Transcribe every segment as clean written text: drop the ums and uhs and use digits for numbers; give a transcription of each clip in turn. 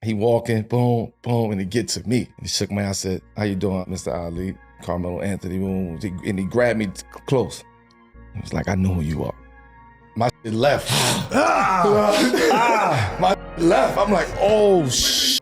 He walking, boom, boom, and he get to me. He shook my hand. I said, how you doing, Mr. Ali? Carmelo Anthony, boom. And he grabbed me close. He was like, I know who you are. My shit left. My shit left. I'm like, oh, shit.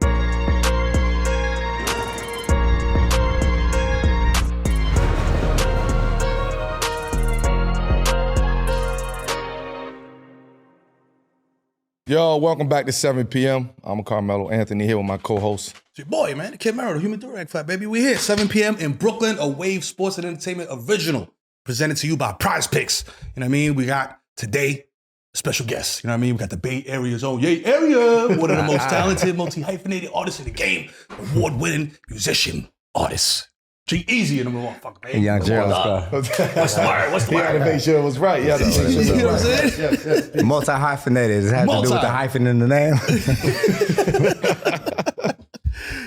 Yo, welcome back to 7 p.m. I'm Carmelo Anthony here with my co-host. It's your boy, man, the Kid Melo, the Human Direct Flat, baby. We here, 7 p.m. in Brooklyn, a Wave Sports and Entertainment original, presented to you by Prize Picks. You know what I mean? We got today a special guest. You know what I mean? We got the Bay Area's own Yay Area, one of the most talented, multi-hyphenated artists in the game, award-winning musician, artist. G-Eazy in the motherfucker, man. Young Gerald. What's the word? What's the He word? had to make sure it was right. Yeah, You know what I'm saying? Yes. Multi-hyphenated. Does it have to do with the hyphen in the name?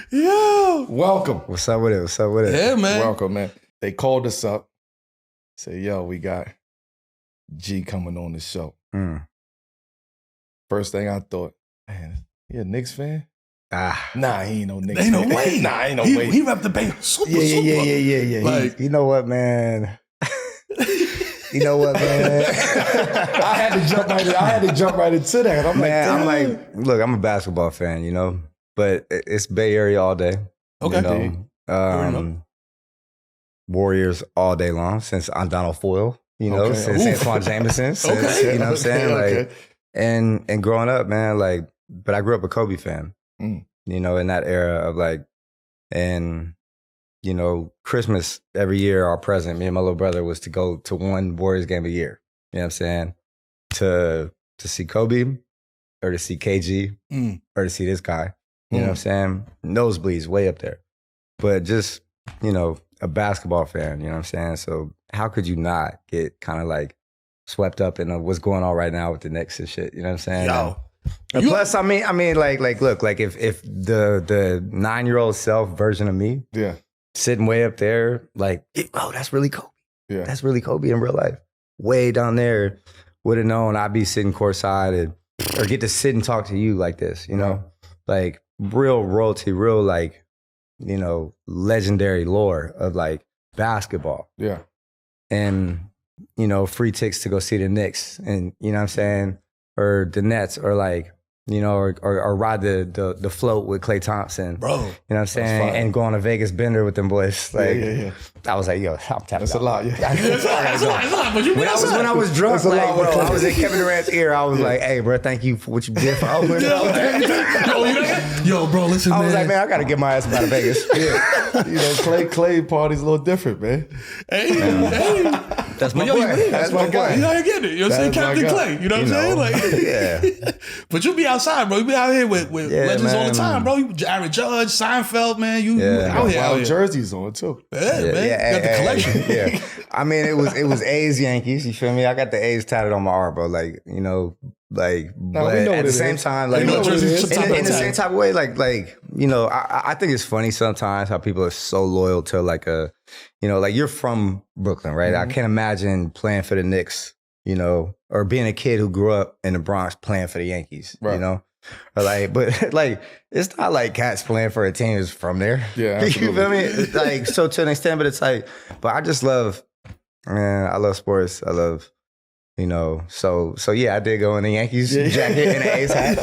Yo. Welcome. What's up with it? What's up with it? Yeah, man. Welcome, man. They called us up. Say, yo, we got G coming on the show. First thing I thought, man, he a Knicks fan? Nah, he ain't no Knicks Ain't fan. no way. Nah, ain't no way. He repped the Bay super. Yeah. Like, You know what, man? You know what, man? I had to jump right into that. Look, I'm a basketball fan, you know, but it's Bay Area all day. okay. You know? Warriors all day long since I'm Donald Foyle, you know, Okay. since Antoine Jameson, since, you know what I'm saying? Like, and growing up, man, like, but I grew up a Kobe fan, you know, in that era of like, and, you know, Christmas every year, our present, me and my little brother, was to go to one Warriors game a year, you know what I'm saying? To see Kobe or to see KG or to see this guy, you know what I'm saying? Nosebleeds way up there. But just, you know, a basketball fan, you know what I'm saying? So how could you not get kind of like swept up in what's going on right now with the Knicks and shit, you know what I'm saying? Yo. And plus, I mean, like, look, like if the 9-year-old self version of me, sitting way up there, like, oh, that's really Kobe. Yeah. That's really Kobe in real life. Way down there, would have known I'd be sitting courtside or get to sit and talk to you like this, you know? Like real royalty, real like, you know, legendary lore of like basketball. Yeah. And, you know, free tickets to go see the Knicks and, you know what I'm saying? Or the Nets or like, you know, or ride the float with Klay Thompson. Bro. You know what I'm saying? And go on a Vegas bender with them boys. Like, Yeah. I was like, yo, I'm tapping That's out. a lot, yeah. It's a lot, but you When I was drunk, That's a like, lot, bro, bro. I was in Kevin Durant's ear. I was like, hey, bro, thank you for what you did for Oakland. Yo, bro, listen, man. I was like, man, I got to get my ass out of Vegas. You know, Clay party's a little different, man. Hey. That's my Yo, boy. you mean? That's my boy. You know, I get it. You know what I'm saying? That's my Captain guy. Clay. You know what I'm saying? Like, Yeah. But you be outside, bro. You be out here with legends all the time, bro. You Aaron Judge, Seinfeld, man. You out here. Wild jerseys on too. Yeah, man. You got the collection. Yeah. I mean, it was A's Yankees. You feel me? I got the A's tatted on my arm, bro. Like, you know, like, but we know at what the it same is. time, like, We know what it is. in the same type of way, like, you know, I think it's funny sometimes how people are so loyal to like you know, like you're from Brooklyn, right? I can't imagine playing for the Knicks, you know, or being a kid who grew up in the Bronx playing for the Yankees, you know? Or like, but like, it's not like cats playing for a team who's from there. Yeah, You feel me? absolutely. Like, so to an extent, but it's like, but I just love, man, I love sports. I love, you know, so yeah, I did go in the Yankees jacket and an A's hat.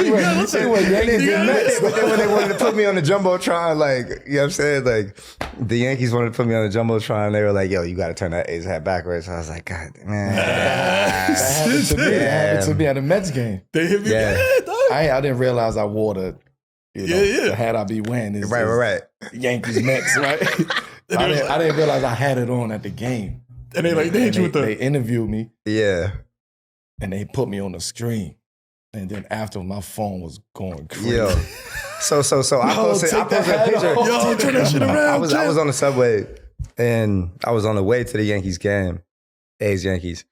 He went Yankees and Mets. But then when they wanted to put me on the Jumbotron, like, you know what I'm saying? Like, the Yankees wanted to put me on the Jumbotron. They were like, yo, you got to turn that A's hat backwards. So I was like, God, man. That happened to me at a Mets game. They hit me. Yeah. Dog. I didn't realize I wore the hat I be wearing is Right. Yankees Mets, right? I didn't realize I had it on at the game. And they hit you with They interviewed me Yeah. and they put me on the screen. And then after, my phone was going crazy. Yo. So I posted a picture. Yo, turn that shit around. I was on the subway and I was on the way to the Yankees game, A's Yankees.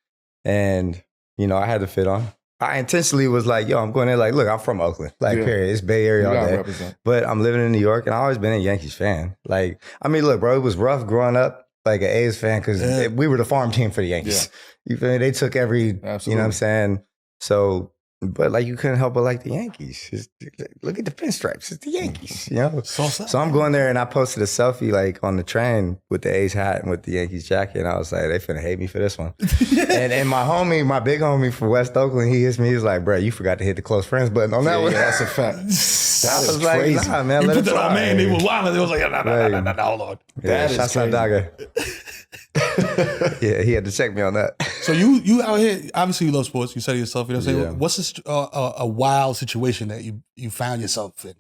And, you know, I had the fit on. I intentionally was like, yo, I'm going there like, look, I'm from Oakland. Like, period. It's Bay Area You all gotta day. represent. But I'm living in New York and I've always been a Yankees fan. Like, I mean, look, bro, it was rough growing up like an A's fan because we were the farm team for the Yankees. You feel me? They took every, you know what I'm saying? So But like you couldn't help but like the Yankees. Look at the pinstripes. It's the Yankees, you know? So I'm going there and I posted a selfie like on the train with the A's hat and with the Yankees jacket. And I was like, they finna hate me for this one. and my big homie from West Oakland, he hits me. He's like, bro, you forgot to hit the close friends button on that one. Yeah, that's a fact. I was like, crazy. nah, man, You let put it that on, fly. man. They were wild. They was like, no, hold on. Yeah, That is shouts out crazy. Dagger. Yeah, he had to check me on that. So you out here, obviously you love sports. You said it yourself. You know what I'm saying? Yeah. What's a wild situation that you found yourself in?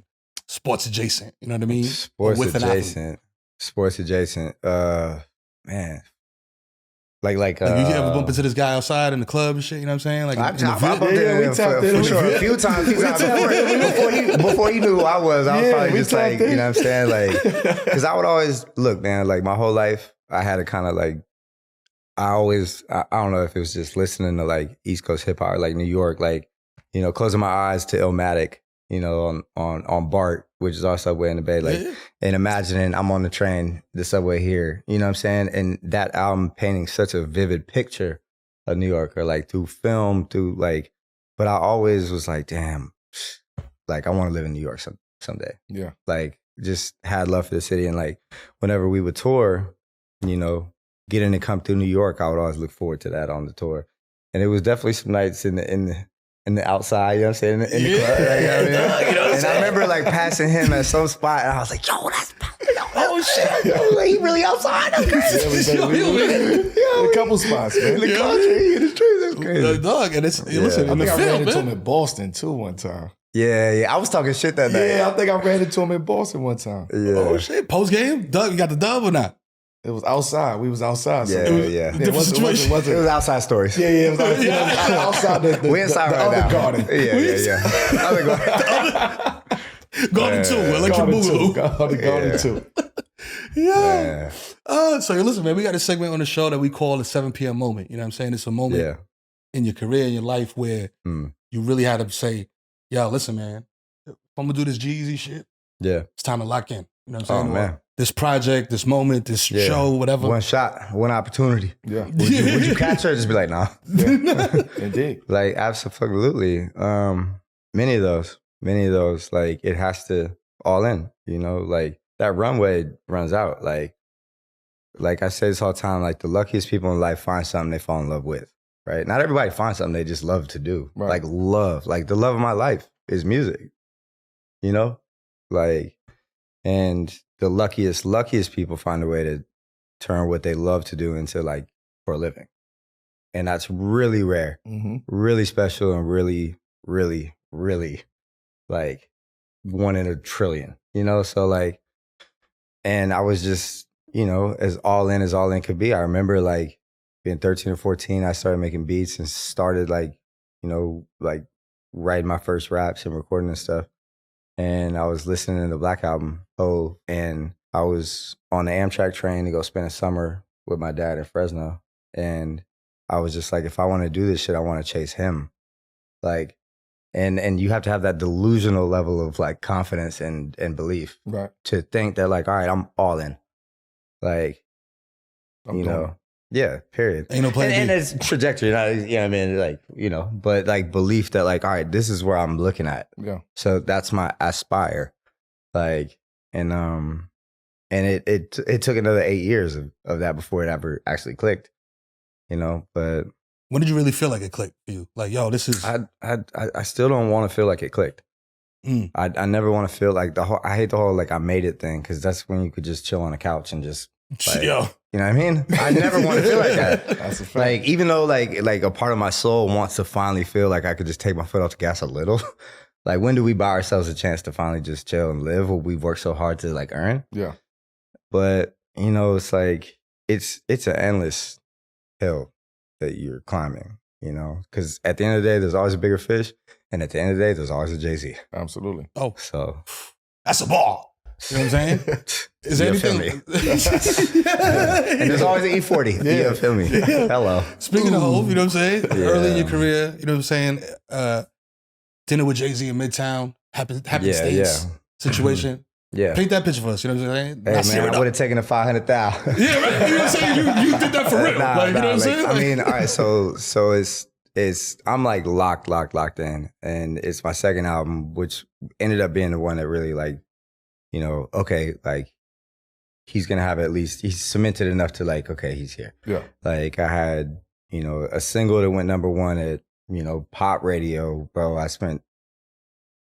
Sports adjacent. You know what I mean? Or Sports with an athlete. adjacent. Sports adjacent. Man. Like Like you ever bump into this guy outside in the club and shit? You know what I'm saying? Like I in the bumped vid- into Yeah, we him tapped in. for sure a few times. Before he knew who I was Yeah, probably we just like, tapped in. you know what I'm saying? Like, because I would always, look, man, like my whole life, I had a kind of like, I don't know if it was just listening to like East Coast hip hop, like New York, like, you know, closing my eyes to Illmatic, you know, on BART, which is our subway in the Bay, like, Yeah. and imagining I'm on the train, the subway here, you know what I'm saying? And that album painting such a vivid picture of New York, or like through film, through like, but I always was like, damn, like I want to live in New York someday. Yeah. Like just had love for the city. And like whenever we would tour, you know, getting to come through New York, I would always look forward to that on the tour. And it was definitely some nights in the outside, you know what I'm saying? In the club. Like, you know what I mean? You know what I'm And I saying? remember like passing him at some spot and I was like, yo, that's oh shit. Yo, like, he really outside. That's crazy. A couple spots, man. In the country, in the streets, that's crazy. Dog, and it's listen, I in the think I ran film, into him man. in Boston too one time. Yeah. I was talking shit that night. Yeah, I think I ran into him in Boston one time. Yeah. Oh shit! Post game, Doug, you got the dub or not? It was outside. We was outside. Yeah, it was, yeah. It Different wasn't, situation. It was outside stories. Yeah, it was outside the We inside right other now. garden. Yeah. Other garden. Garden 2, Electric Garden two. Boogaloo. Garden Yeah. 2. Yeah. Yeah. So listen, man, we got a segment on the show that we call the 7 p.m. moment. You know what I'm saying? It's a moment Yeah. in your career, in your life, where Mm. you really had to say, yo, listen, man, if I'm gonna do this G-Eazy shit, Yeah. it's time to lock in. You know what Oh, I'm saying? Or man. this project, this moment, this Yeah. show, whatever. One shot, one opportunity. Yeah. Would you catch her? Just be like, nah. Indeed. Like, absolutely. Many of those, like, it has to all in, you know, like that runway runs out. Like I say this all the time, like the luckiest people in life find something they fall in love with, right? Not everybody finds something they just love to do. Right. Like love, like the love of my life is music, you know? Like, and the luckiest people find a way to turn what they love to do into like for a living. And that's really rare, Mm-hmm. really special, and really, really, really like 1 in a trillion, you know? So like, and I was just, you know, as all in could be. I remember like being 13 or 14, I started making beats and started like, you know, like writing my first raps and recording and stuff. And I was listening to the Black Album, and I was on the Amtrak train to go spend a summer with my dad in Fresno. And I was just like, if I want to do this shit, I want to chase him. Like, and you have to have that delusional level of like confidence and belief Right. to think that like, all right, I'm all in. Like, I'm you doing know, yeah, period. Ain't no plan And B. it's trajectory, not, you know what I mean? Like, you know, but like belief that like, all right, this is where I'm looking at. it. Yeah. So that's my aspire. Like, and it took another 8 years of that before it ever actually clicked, you know, but When did you really feel like it clicked for you? Like, yo, this is I still don't want to feel like it clicked. Mm. I never want to feel like I hate the whole like I made it thing, because that's when you could just chill on the couch and just like, yo. you know what I mean? I never want to feel like that. That's a fact. Like, even though like a part of my soul wants to finally feel like I could just take my foot off the gas a little. Like, when do we buy ourselves a chance to finally just chill and live what we've worked so hard to like earn? Yeah. But, you know, it's like, it's an endless hill that you're climbing, you know? Because at the end of the day, there's always a bigger fish. And at the end of the day, there's always a Jay-Z. Absolutely. Oh, So, that's a ball. You know what I'm saying? Is there you feel anything? me? And there's always an E40. Yeah. You feel me? Hello. Speaking of Hov, you know what I'm saying? Yeah. Early in your career, you know what I'm saying? Dinner with Jay-Z in Midtown, happen states situation. Yeah. Paint that picture for us, you know what I'm saying? Hey, Not man, it I up. would have taken the 500,000. Yeah, right. You know what I'm saying? You did that for real. Nah, like, you know what I'm like, saying? I mean, all right, so I'm like locked in. And it's my second album, which ended up being the one that really like, you know, okay, like he's gonna have at least, he's cemented enough to like, okay, he's here. Yeah. Like I had, you know, a single that went number one at, you know, pop radio, bro.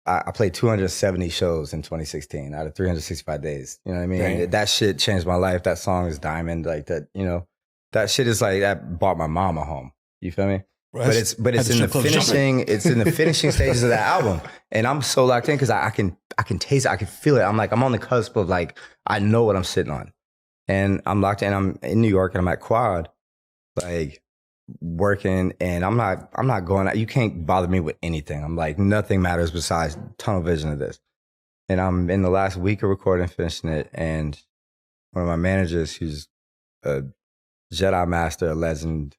I played 270 shows in 2016 out of 365 days. You know what I mean? Damn. That shit changed my life. That song is diamond. Like that, you know, that shit is like, that brought my mama home. You feel me? Right. But it's in the finishing stages of that album. And I'm so locked in because I can taste it, I can feel it. I'm like, I'm on the cusp of like, I know what I'm sitting on. And I'm locked in. I'm in New York and I'm at Quad, like working, and I'm not going out. You can't bother me with anything. I'm like, nothing matters besides tunnel vision of this. And I'm in the last week of recording, finishing it, and one of my managers, who's a Jedi Master, a legend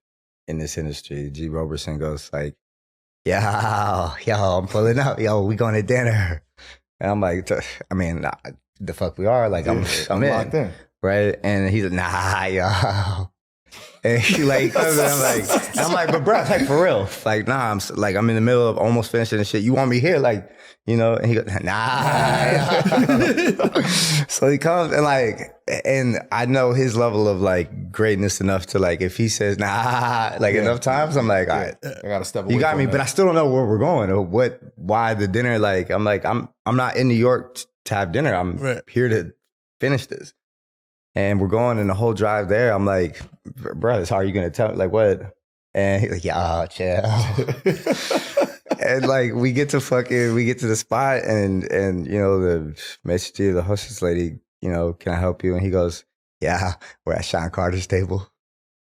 in this industry, G. Roberson, goes like, yo, I'm pulling up. Yo, we going to dinner. And I'm like, I mean, nah, the fuck we are. Like, I'm locked in. Right? And he's like, nah, yo. And he like, I'm like, but bro, like for real. Like, nah, I'm in the middle of almost finishing the shit. You want me here? Like, you know? And he goes, nah. So he comes and like, and I know his level of like greatness enough to like, if he says, nah, like enough times, I'm like, all right. I gotta step away. You got from me, that. but I still don't know where we're going or why the dinner. Like, I'm not in New York to have dinner. I'm here to finish this. And we're going, and the whole drive there, I'm like, bro, how are you going to tell me? Like, what? And he's like, yeah, chill. And like, we get to the spot, and you know, the message to the hostess lady, you know, can I help you? And he goes, yeah, we're at Sean Carter's table.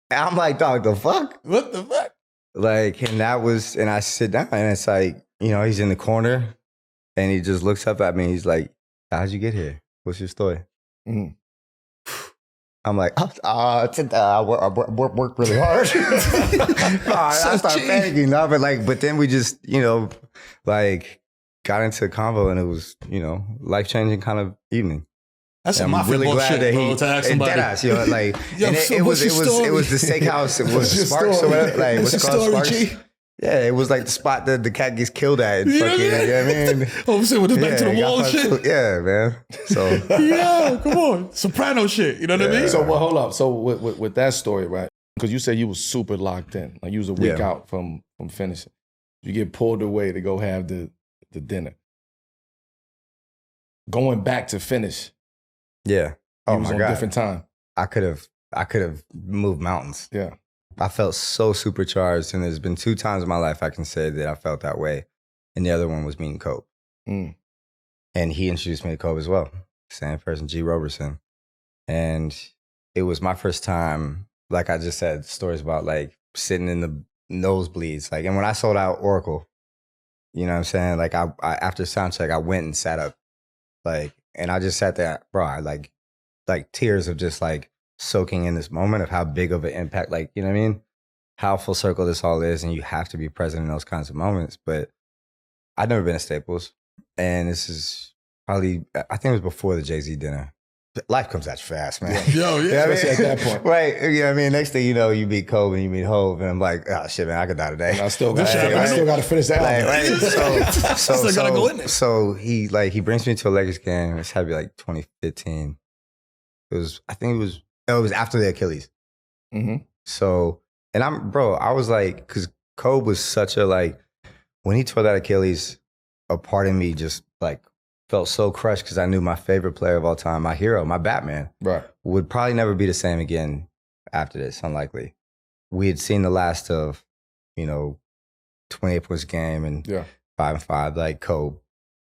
And I'm like, dog, the fuck? What the fuck? Like, and I sit down, and it's like, you know, he's in the corner, and he just looks up at me. He's like, how'd you get here? What's your story? Mm-hmm. I'm like, I work really hard. I start panicking, no, but then we just, you know, like got into a convo, and it was, you know, life-changing kind of evening. That's some mafia really bullshit, that bro, to ask somebody. Deadass, you know, like, and it was the steakhouse. It was Sparks or whatever. Like, what's it called? Sparks? G? Yeah, it was like the spot that the cat gets killed at. You know what I mean? Oh, I'm saying with his back to the wall and shit. Yeah, man. So yeah, come on, soprano shit. You know what I mean? So well, hold up. So with that story, right? Because you said you was super locked in, like you was a week out from finishing. You get pulled away to go have the dinner. Going back to finish. Yeah. Oh my God. On a different time. I could have moved mountains. Yeah. I felt so supercharged, and there's been 2 times in my life I can say that I felt that way, and the other one was meeting Kobe. And he introduced me to Kobe as well, same person, G. Roberson. And it was my first time, like I just said, stories about like sitting in the nosebleeds. Like, and when I sold out Oracle, you know what I'm saying? Like I after sound check, I went and sat up, like, and I just sat there, bro, I like tears of just like soaking in this moment of how big of an impact, like, you know what I mean? How full circle this all is, and you have to be present in those kinds of moments. But I'd never been to Staples, and this is probably, I think it was before the Jay-Z dinner. Life comes at you fast, man. Yo, yeah. Especially at that point. Right. You know what I mean? Next thing you know, you meet Kobe and you meet Hov, and I'm like, oh shit, man, I could die today. And I still got to finish that album. Right? So gotta go in there. So he brings me to a Lakers game. It's had to be like 2015. It was after the Achilles. Mm-hmm. So, and I was like, because Kobe was such a, like, when he tore that Achilles, a part of me just like felt so crushed, because I knew my favorite player of all time, my hero, my Batman, would probably never be the same again after this, unlikely. We had seen the last of, 28 points a game and 5-5, like Kobe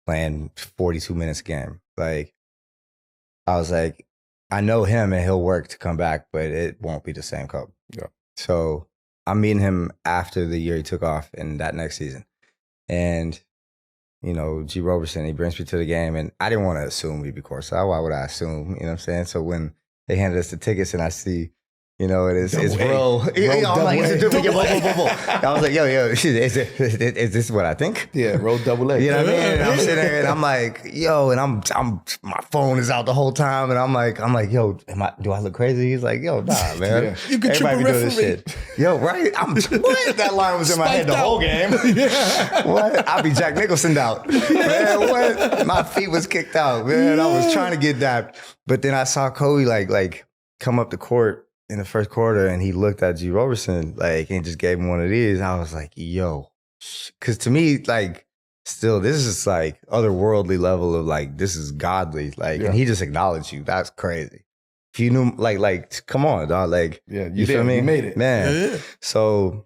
playing 42 minutes a game. Like, I was like, I know him and he'll work to come back, but it won't be the same Kobe. Yeah. So I'm meeting him after the year he took off in that next season. And, G. Roberson, he brings me to the game, and I didn't want to assume we'd be courtside. Why would I assume? You know what I'm saying? So when they handed us the tickets and I see, You know, it's Double real. I'm like, it's a double double I was like, yo, is this what I think? Yeah, roll double A. You know what I mean? And I'm sitting there and I'm like, yo, and I'm my phone is out the whole time, and I'm like, yo, do I look crazy? He's like, yo, nah, man. Yeah. You can Everybody trip a be doing this referee. shit. Yo, right? What? That line was in my head the whole game. What? I'll be Jack Nicholson out. Man, what? My feet was kicked out, man. I was trying to get that. But then I saw Kobe like come up the court in the first quarter, and he looked at G. Roberson and just gave him one of these. I was like, yo. Because to me, still, this is like otherworldly level of this is godly. And he just acknowledged you. That's crazy. If you knew, come on, dog. Yeah, you feel me? You made it. Man. Yeah. So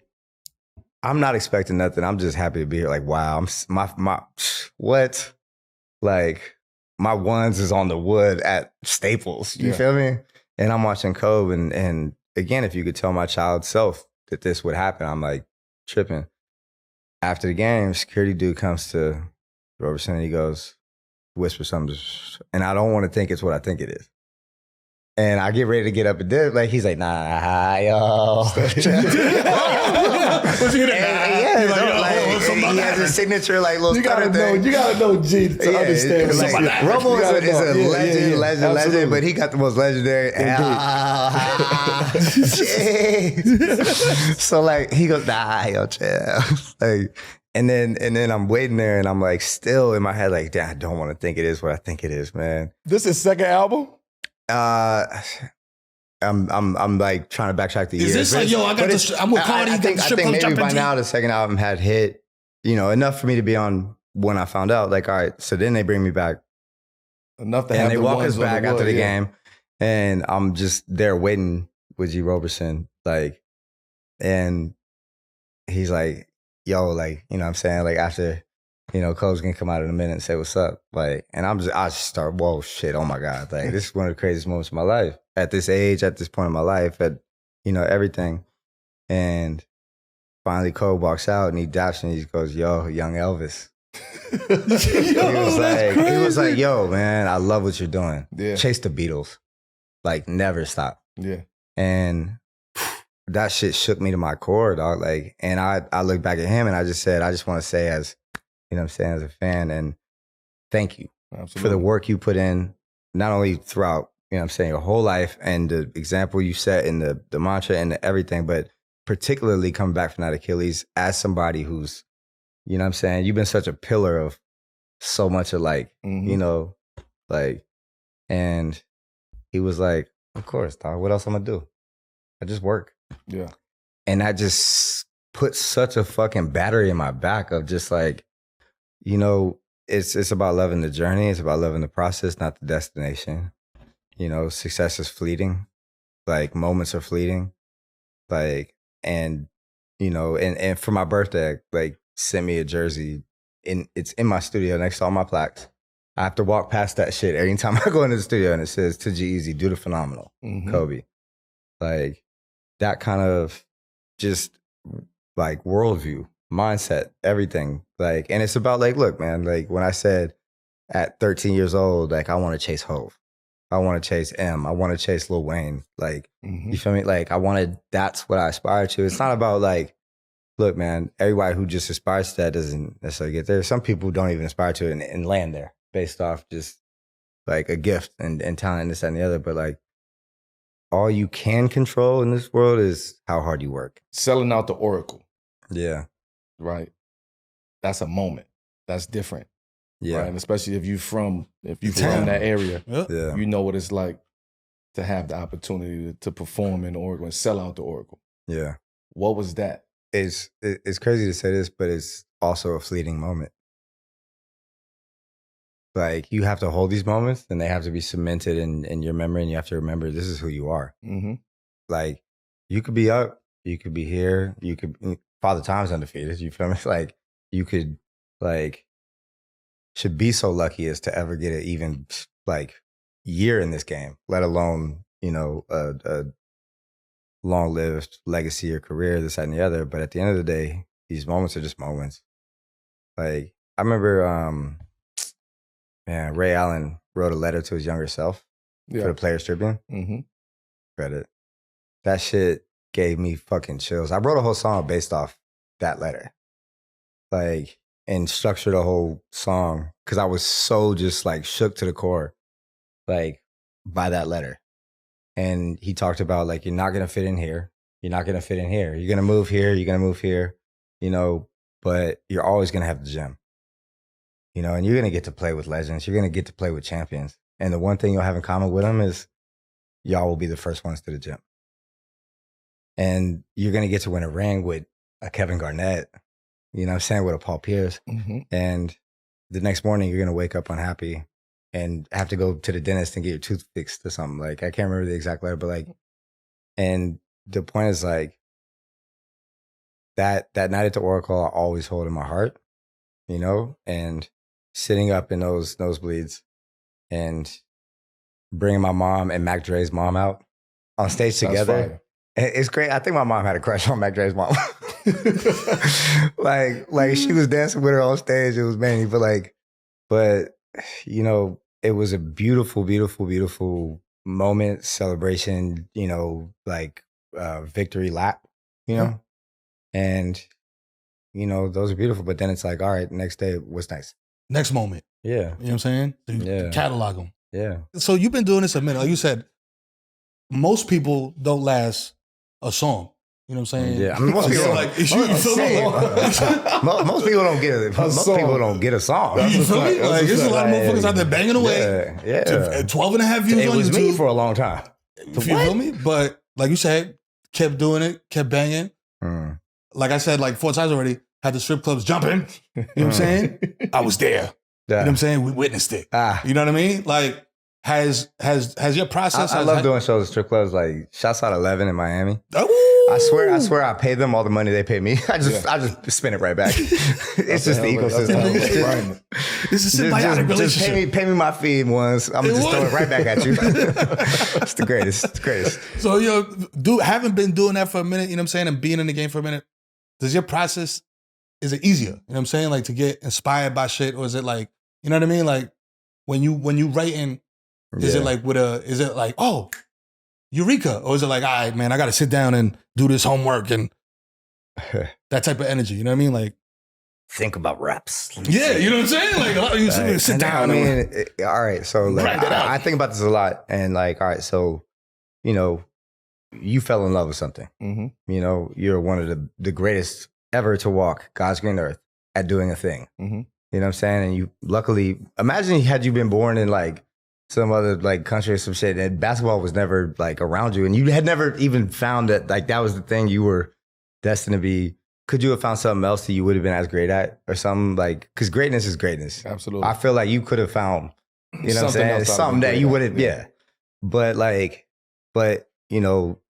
I'm not expecting nothing. I'm just happy to be here. Wow, what? My ones is on the wood at Staples. You feel me? And I'm watching Kobe, and again, if you could tell my child self that this would happen, I'm tripping. After the game, security dude comes to Roberson and he goes, whispers something, and I don't want to think it's what I think it is. And I get ready to get up and dip. He's like, nah, yo. Was he he has a signature, little You gotta thing. know G to understand. Romo is a legend, Absolutely. but he got the most legendary. So he goes, nah, yo, chill. And then I'm waiting there, and I'm still in my head, damn, I don't want to think it is what I think it is, man. This is second album? I'm trying to backtrack the years. Is this yo? I'm with Cardi. I think maybe by now the second album had hit, enough for me to be on when I found out. All right, so then they bring me back Enough to and have they the walk ones us back on after the wood, game, and I'm just there waiting with G. Roberson, and he's like, yo, you know what I'm saying, after. Cole's gonna come out in a minute and say what's up. And I just start, whoa, shit, oh my God. This is one of the craziest moments of my life. At this age, at this point in my life, at, everything. And finally Cole walks out and he daps and he goes, yo, young Elvis. He was like, yo, man, I love what you're doing. Yeah. Chase the Beatles. Never stop. Yeah. And that shit shook me to my core, dog. And I look back at him and I just said, I just want to say as as a fan, and thank you for the work you put in, not only throughout, your whole life and the example you set in the mantra and everything, but particularly coming back from that Achilles as somebody who's, you've been such a pillar of so much of and he was like, of course, dog, what else I'm gonna do? I just work. Yeah. And that just put such a fucking battery in my back of just it's about loving the journey. It's about loving the process, not the destination. Success is fleeting. Moments are fleeting. And for my birthday, sent me a jersey. It's in my studio next to all my plaques. I have to walk past that shit every time I go into the studio, and it says, to G-Eazy, do the phenomenal, Kobe. That kind of just worldview, mindset, everything. And it's about look, man, when I said at 13 years old, I want to chase Hove. I want to chase M. I want to chase Lil Wayne. You feel me? That's what I aspire to. It's not about look, man, everybody who just aspires to that doesn't necessarily get there. Some people don't even aspire to it and land there based off just a gift and talent and this, that, and the other. But all you can control in this world is how hard you work. Selling out the Oracle. Yeah. Right. That's a moment. That's different. Yeah. Right? And especially if you from that area, Yeah. you know what it's like to have the opportunity to perform in Oracle and sell out the Oracle. Yeah. What was that? It's crazy to say this, but it's also a fleeting moment. You have to hold these moments and they have to be cemented in your memory, and you have to remember this is who you are. Mm-hmm. You could be up, you could be here, you could Father Time's undefeated, you feel me? You could should be so lucky as to ever get an even year in this game, let alone, a long-lived legacy or career, this, that, and the other. But at the end of the day, these moments are just moments. I remember, Ray Allen wrote a letter to his younger self for the Players Tribune. Mm-hmm. Read it. that shit gave me fucking chills. I wrote a whole song based off that letter. Like, and structured a whole song because I was so just like shook to the core, like by that letter. And he talked about like, you're not going to fit in here. You're not going to fit in here. You're going to move here. You're going to move here, you know, but you're always going to have the gym, you know, and you're going to get to play with legends. You're going to get to play with champions. And the one thing you'll have in common with them is y'all will be the first ones to the gym. And you're going to get to win a ring with a Kevin Garnett, you know what I'm saying, with a Paul Pierce. Mm-hmm. And the next morning, you're going to wake up unhappy and have to go to the dentist and get your tooth fixed or something. Like, I can't remember the exact letter, but like, and the point is like, that night at the Oracle, I always hold in my heart, you know, and sitting up in those nosebleeds and bringing my mom and Mac Dre's mom out on stage together. It's great. I think my mom had a crush on Mac Dre's mom. like she was dancing with her on stage. It was mainly, but you know, it was a beautiful, beautiful, beautiful moment, celebration, you know, like victory lap, you know, and you know, those are beautiful. But then it's like, all right, next day, what's next? Next moment. Yeah. You know what I'm saying? Yeah. Catalog them. Yeah. So you've been doing this a minute. Like you said, most people don't last a song. You know what I'm saying? Yeah, I mean, most people most people don't get it. Most people don't get a song. You feel me? Like, there's a lot of motherfuckers out there banging away. Yeah. 12 and a half views it on was YouTube. me for a long time. You feel me? But like you said, kept doing it, kept banging. Like I said, like 4 times already, had the strip clubs jumping. You know what I'm saying? I was there. You know what I'm saying? We witnessed it. You know what I mean? Like, has your process? I love doing shows at strip clubs. Like, shouts out 11 in Miami. Ooh. I swear, I pay them all the money they pay me. I just spin it right back. It's just the ecosystem. It's a symbiotic relationship. Just pay me my fee once. I'm just throw it right back at you. It's the greatest. It's the greatest. So, having been doing that for a minute, you know what I'm saying, and being in the game for a minute, does your process, is it easier? You know what I'm saying? Like, to get inspired by shit, or is it like, you know what I mean? Like, when you writing, is it like, oh, Eureka? Or is it like, all right, man, I got to sit down and do this homework and that type of energy? You know what I mean? Like, think about reps. Yeah, you know what I'm saying? Like, you sit down. I mean, all right. So, like, I think about this a lot. And, like, all right, so, you know, you fell in love with something. Mm-hmm. You know, you're one of the greatest ever to walk God's green earth at doing a thing. Mm-hmm. You know what I'm saying? And you, luckily, imagine had you been born in, like, some other like country or some shit, and basketball was never like around you, and you had never even found that like that was the thing you were destined to be. Could you have found something else that you would have been as great at, or something like? Because greatness is greatness. Absolutely. I feel like you could have found, you know, what I'm saying, something that you would have, But you know,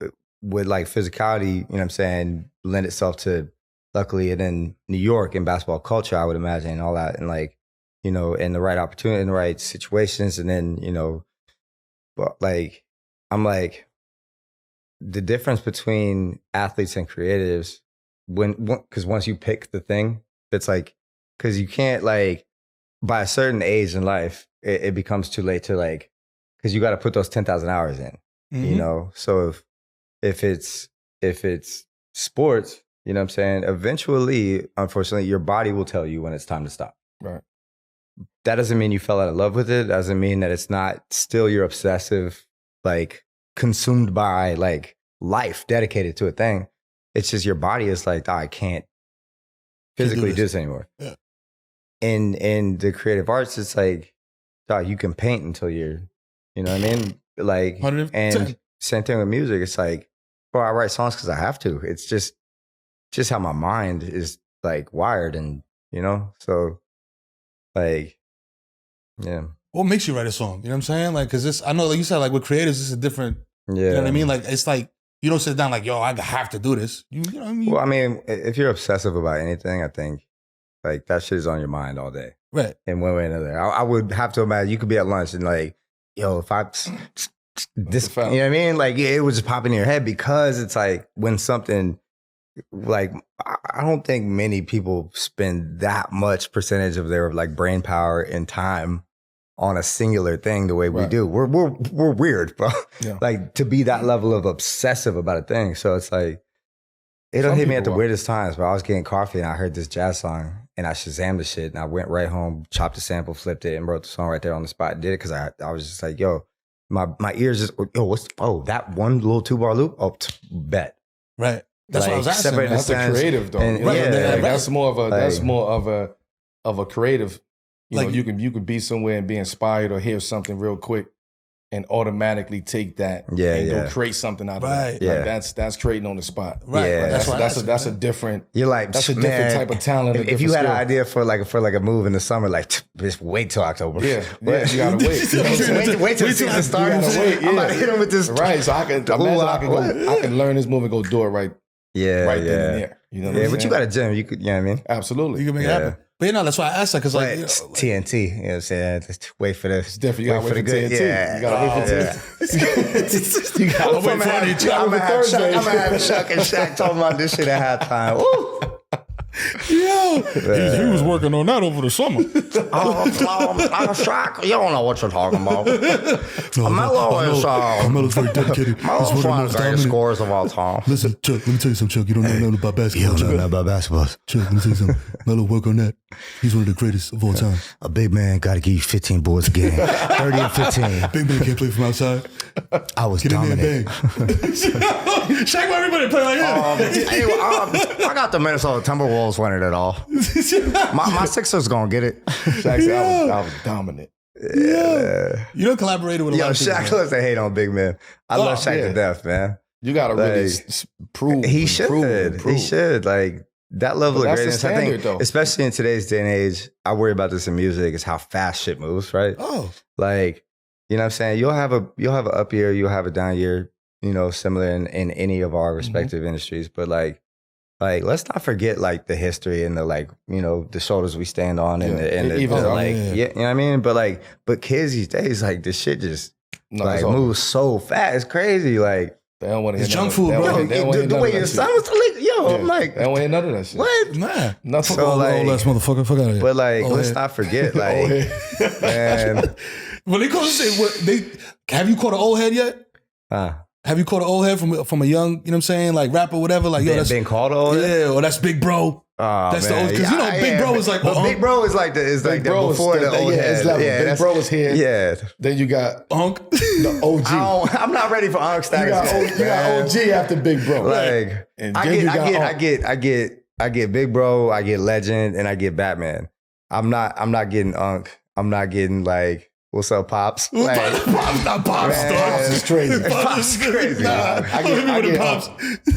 with like physicality, you know, what I'm saying, lend itself to, luckily, and then New York and basketball culture, I would imagine, and all that, and like, you know, in the right opportunity, in the right situations. And then, you know, but like, I'm like, the difference between athletes and creatives, because once you pick the thing, it's like, because you can't like, by a certain age in life, it becomes too late to like, because you got to put those 10,000 hours in, you know? So if it's sports, you know what I'm saying? Eventually, unfortunately, your body will tell you when it's time to stop. Right. That doesn't mean you fell out of love with it. Doesn't mean that it's not still your obsessive, like, consumed by like life dedicated to a thing. It's just your body is like, I can't physically do this anymore. Yeah. In the creative arts, it's like, you can paint until you're, you know what I mean? Like, 110. And same thing with music. It's like, bro, I write songs because I have to. It's just how my mind is like wired, and you know, so like, yeah. What makes you write a song? You know what I'm saying? Like, cause this, I know, like you said, like with creatives, this is different. Yeah. You know what I mean? Like, it's like, you don't sit down like, yo, I have to do this. You know what I mean? Well, I mean, if you're obsessive about anything, I think like that shit is on your mind all day. Right. In one way or another. I would have to imagine you could be at lunch and like, yo, if I, this, you know what I mean? Like, yeah, it would just pop in your head, because it's like when something, like, I don't think many people spend that much percentage of their like brain power and time on a singular thing the way we do. We're weird, bro. Yeah. Like to be that level of obsessive about a thing. So it's like, it'll hit me at the weirdest times, but I was getting coffee and I heard this jazz song and I Shazammed the shit and I went right home, chopped the sample, flipped it and wrote the song right there on the spot. Did it because I was just like, yo, my ears just, that one little 2-bar loop? Oh, bet. Right. That's what I was asking. That's a creative though. And, that's more of a creative. You know, you can be somewhere and be inspired or hear something real quick and automatically take that and go create something out of that. Yeah. Like that's creating on the spot. Right. Yeah. That's a different. You're like, that's a different type of talent. If you had an idea for like a move in the summer, like just wait till October. Yeah, you gotta wait. wait till the season starts. I'm about to hit him with this. Right. So I can learn this move and go do it right. Yeah. Right then and there. You know what I'm saying? But you got a gym. You could. You know what I mean? Absolutely. You can make it happen. But that's why I asked that because like TNT, you know what I'm saying? Just wait for this. It's different. You gotta wait for TNT. Yeah. You gotta wait for TNT. You gotta wait for I'm gonna have Chuck and Shaq talking about this shit at halftime. Woo! Yo, he was working on that over the summer. Shaq, you don't know what you're talking about. Carmelo's very dedicated. Melo's one of the greatest scorers of all time. Listen, Chuck, let me tell you something, Chuck. You don't know nothing about basketball. You don't know nothing about basketball. Chuck, let me tell you something. Melo, work on that. He's one of the greatest of all time. A big man got to give you 15 boards a game. 30 and 15. Big man can't play from outside. I was dominant. Shaq, why everybody play like that? I got the Minnesota Timberwolves winning it all. My Sixers gonna get it. Shaq said I was dominant. Yeah. You don't collaborate with a lot of people. Shaq loves to hate on big men. I love Shaq to death, man. You gotta really prove. He should. He should. Like that level of greatness. Standard, I think, though. especially in today's day and age, I worry about this in music. Is how fast shit moves, right? Oh, like you know what I'm saying. You'll have an up year, you'll have a down year. You know, similar in any of our respective industries, but like let's not forget like the history and the like, you know, the shoulders we stand on and the you know what I mean? But kids these days, like this shit just moves so fast. It's crazy. Like they don't want to hear junk food, bro. The way your son was I'm like, they don't want to hear none of that shit. What? Nah. Nothing. So like, old ass motherfucker, fuck out of here. But like, let's not forget, like, man. When they call to say, have you caught an old head yet? Have you caught an old head from a young, you know what I'm saying, like rapper, whatever? Like, that's been called old head? Yeah, or that's Big Bro. That's the old, because you know, Big Bro is like, Big Bro is like before the old head. Big Bro is here. Yeah. Then you got Unk, the OG. I'm not ready for Unk status. You got OG after Big Bro. Like, I get Big Bro, I get Legend, and I get Batman. I'm not getting Unk. I'm not getting like, what's up, Pops? Like, Pops, not Pops. Pops is crazy. Pops is crazy. Nah, I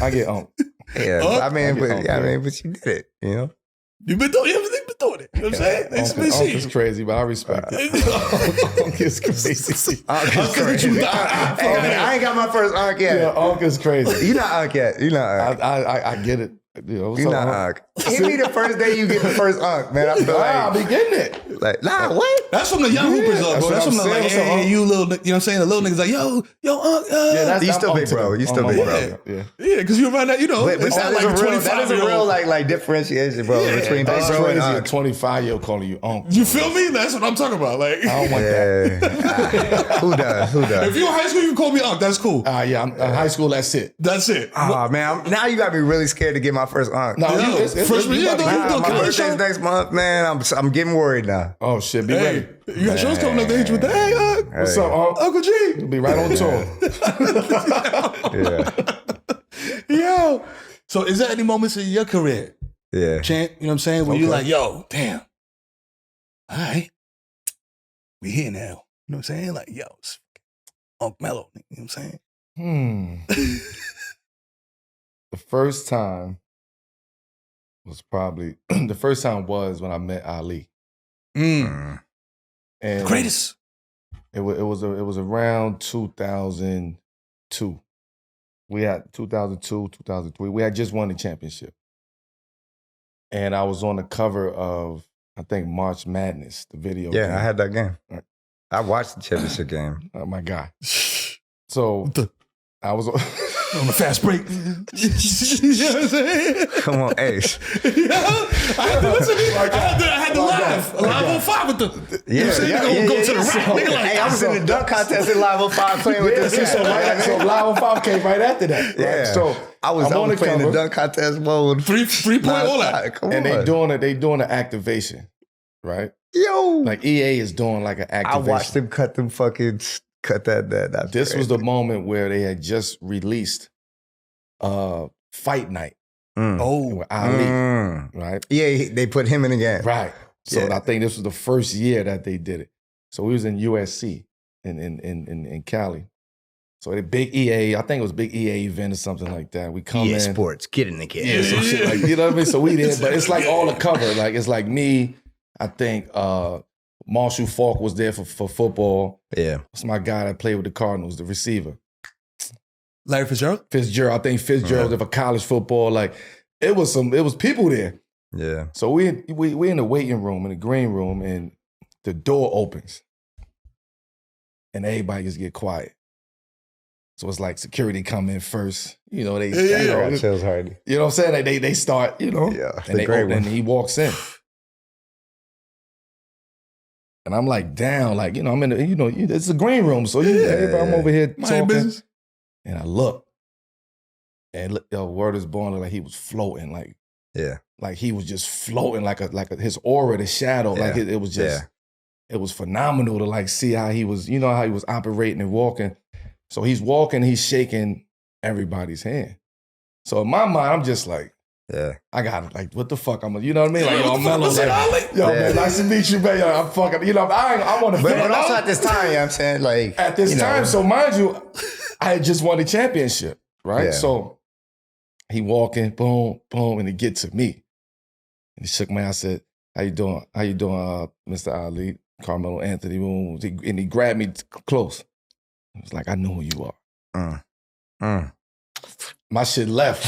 get Unk. Yeah, I mean, but you did it, you know? You've been doing it. Everything been doing it. You know what I'm saying? Unk is crazy, but I respect it. Unk is crazy. I ain't got my first Unk yet. Yeah, Unk is crazy. You're not Unk yet. You're not Unk. I get it. You're not Unk. Hit me the first day you get the first Unk, man. I feel like I'll be getting it. Like, what? That's from the young hoopers, though, bro. That's from the like, hey, you little, you know what I'm saying? The little niggas like, yo, Unk. Yeah, you still big bro. You still big bro. Yeah, because you around that, you know. But that is a real like differentiation, bro, between big bro and Unk. A 25-year-old calling you Unk. You feel me? That's what I'm talking about. Like, I don't want that. Who does? If you're in high school, you can call me Unk. That's cool. Yeah, I'm in high school. That's it. That's it. Oh man, now you got me really scared to get my first Unk. No, freshman year, my birthday's next month, man. I'm getting worried now. Oh shit, be ready. You got shows coming up the age with the hey, Unk. What's up, Unk? Uncle G. You'll be right on tour. Yo. So is there any moments in your career? Yeah. Chant, you know what I'm saying? Where you're like, yo, damn. All right. We here now. You know what I'm saying? Like, yo, it's Unk Melo. You know what I'm saying? The first time was probably when I met Ali. And the greatest. It was around 2002. We had 2002, 2003. We had just won the championship. And I was on the cover of, I think, March Madness, the video game. Yeah, I had that game. I watched the championship game. Oh, my God. So I was on a fast break. You know what I'm saying? Come on, Ace. I had to listen. I had to laugh. Live 05 with the. Yeah, Go to the rack. Nigga, like, hey, I was in the dunk contest in Live 05 playing with this. So Live 05 came right after that. Right? Yeah. So I was playing the dunk contest mode. Three point, all that. Come and on. they doing an activation, right? Yo. Like EA is doing like an activation. I watched them cut that. This was the moment where they had just released Fight Night. With Ali, right? Yeah, they put him in the game. Right. So I think this was the first year that they did it. So we was in USC in Cali. So the big EA, I think it was a big EA event or something like that. We come in. Sports, get in the game. Yeah, some shit like, you know what I mean? So we did, but it's like all the cover. Like it's like me, I think Marshall Falk was there for football. Yeah. It's my guy that played with the Cardinals, the receiver. Larry Fitzgerald? I think Fitzgerald for college football. Like it was people there. Yeah. So we in the waiting room, in the green room, and the door opens. And everybody just get quiet. So it's like security come in first. You know, they chills hardy. You know what I'm saying? They start, you know. Yeah. And they open and he walks in. And I'm like down, like, you know, I'm in the, you know, it's a green room. So I'm over here talking. Business. And I look. And word is born, like he was floating, like he was just floating, like his aura, the shadow, like it was just, it was phenomenal to like see how he was, you know, how he was operating and walking. So he's walking, he's shaking everybody's hand. So in my mind, I'm just like, I got it. Like, what the fuck? You know what I mean? Like, yo, Melo, like, yo, man, nice to meet you, man. Yo, I'm fucking, you know, I want to. But also at this time, you know what I'm saying? Like, at this time, so mind you, I had just won the championship, right? Yeah. So he walking, boom, boom, and he get to me. And he shook my hand. I said, how you doing? How you doing, Mr. Ali, Carmelo, Anthony? Boom. And he grabbed me close. He was like, I know who you are. My shit left.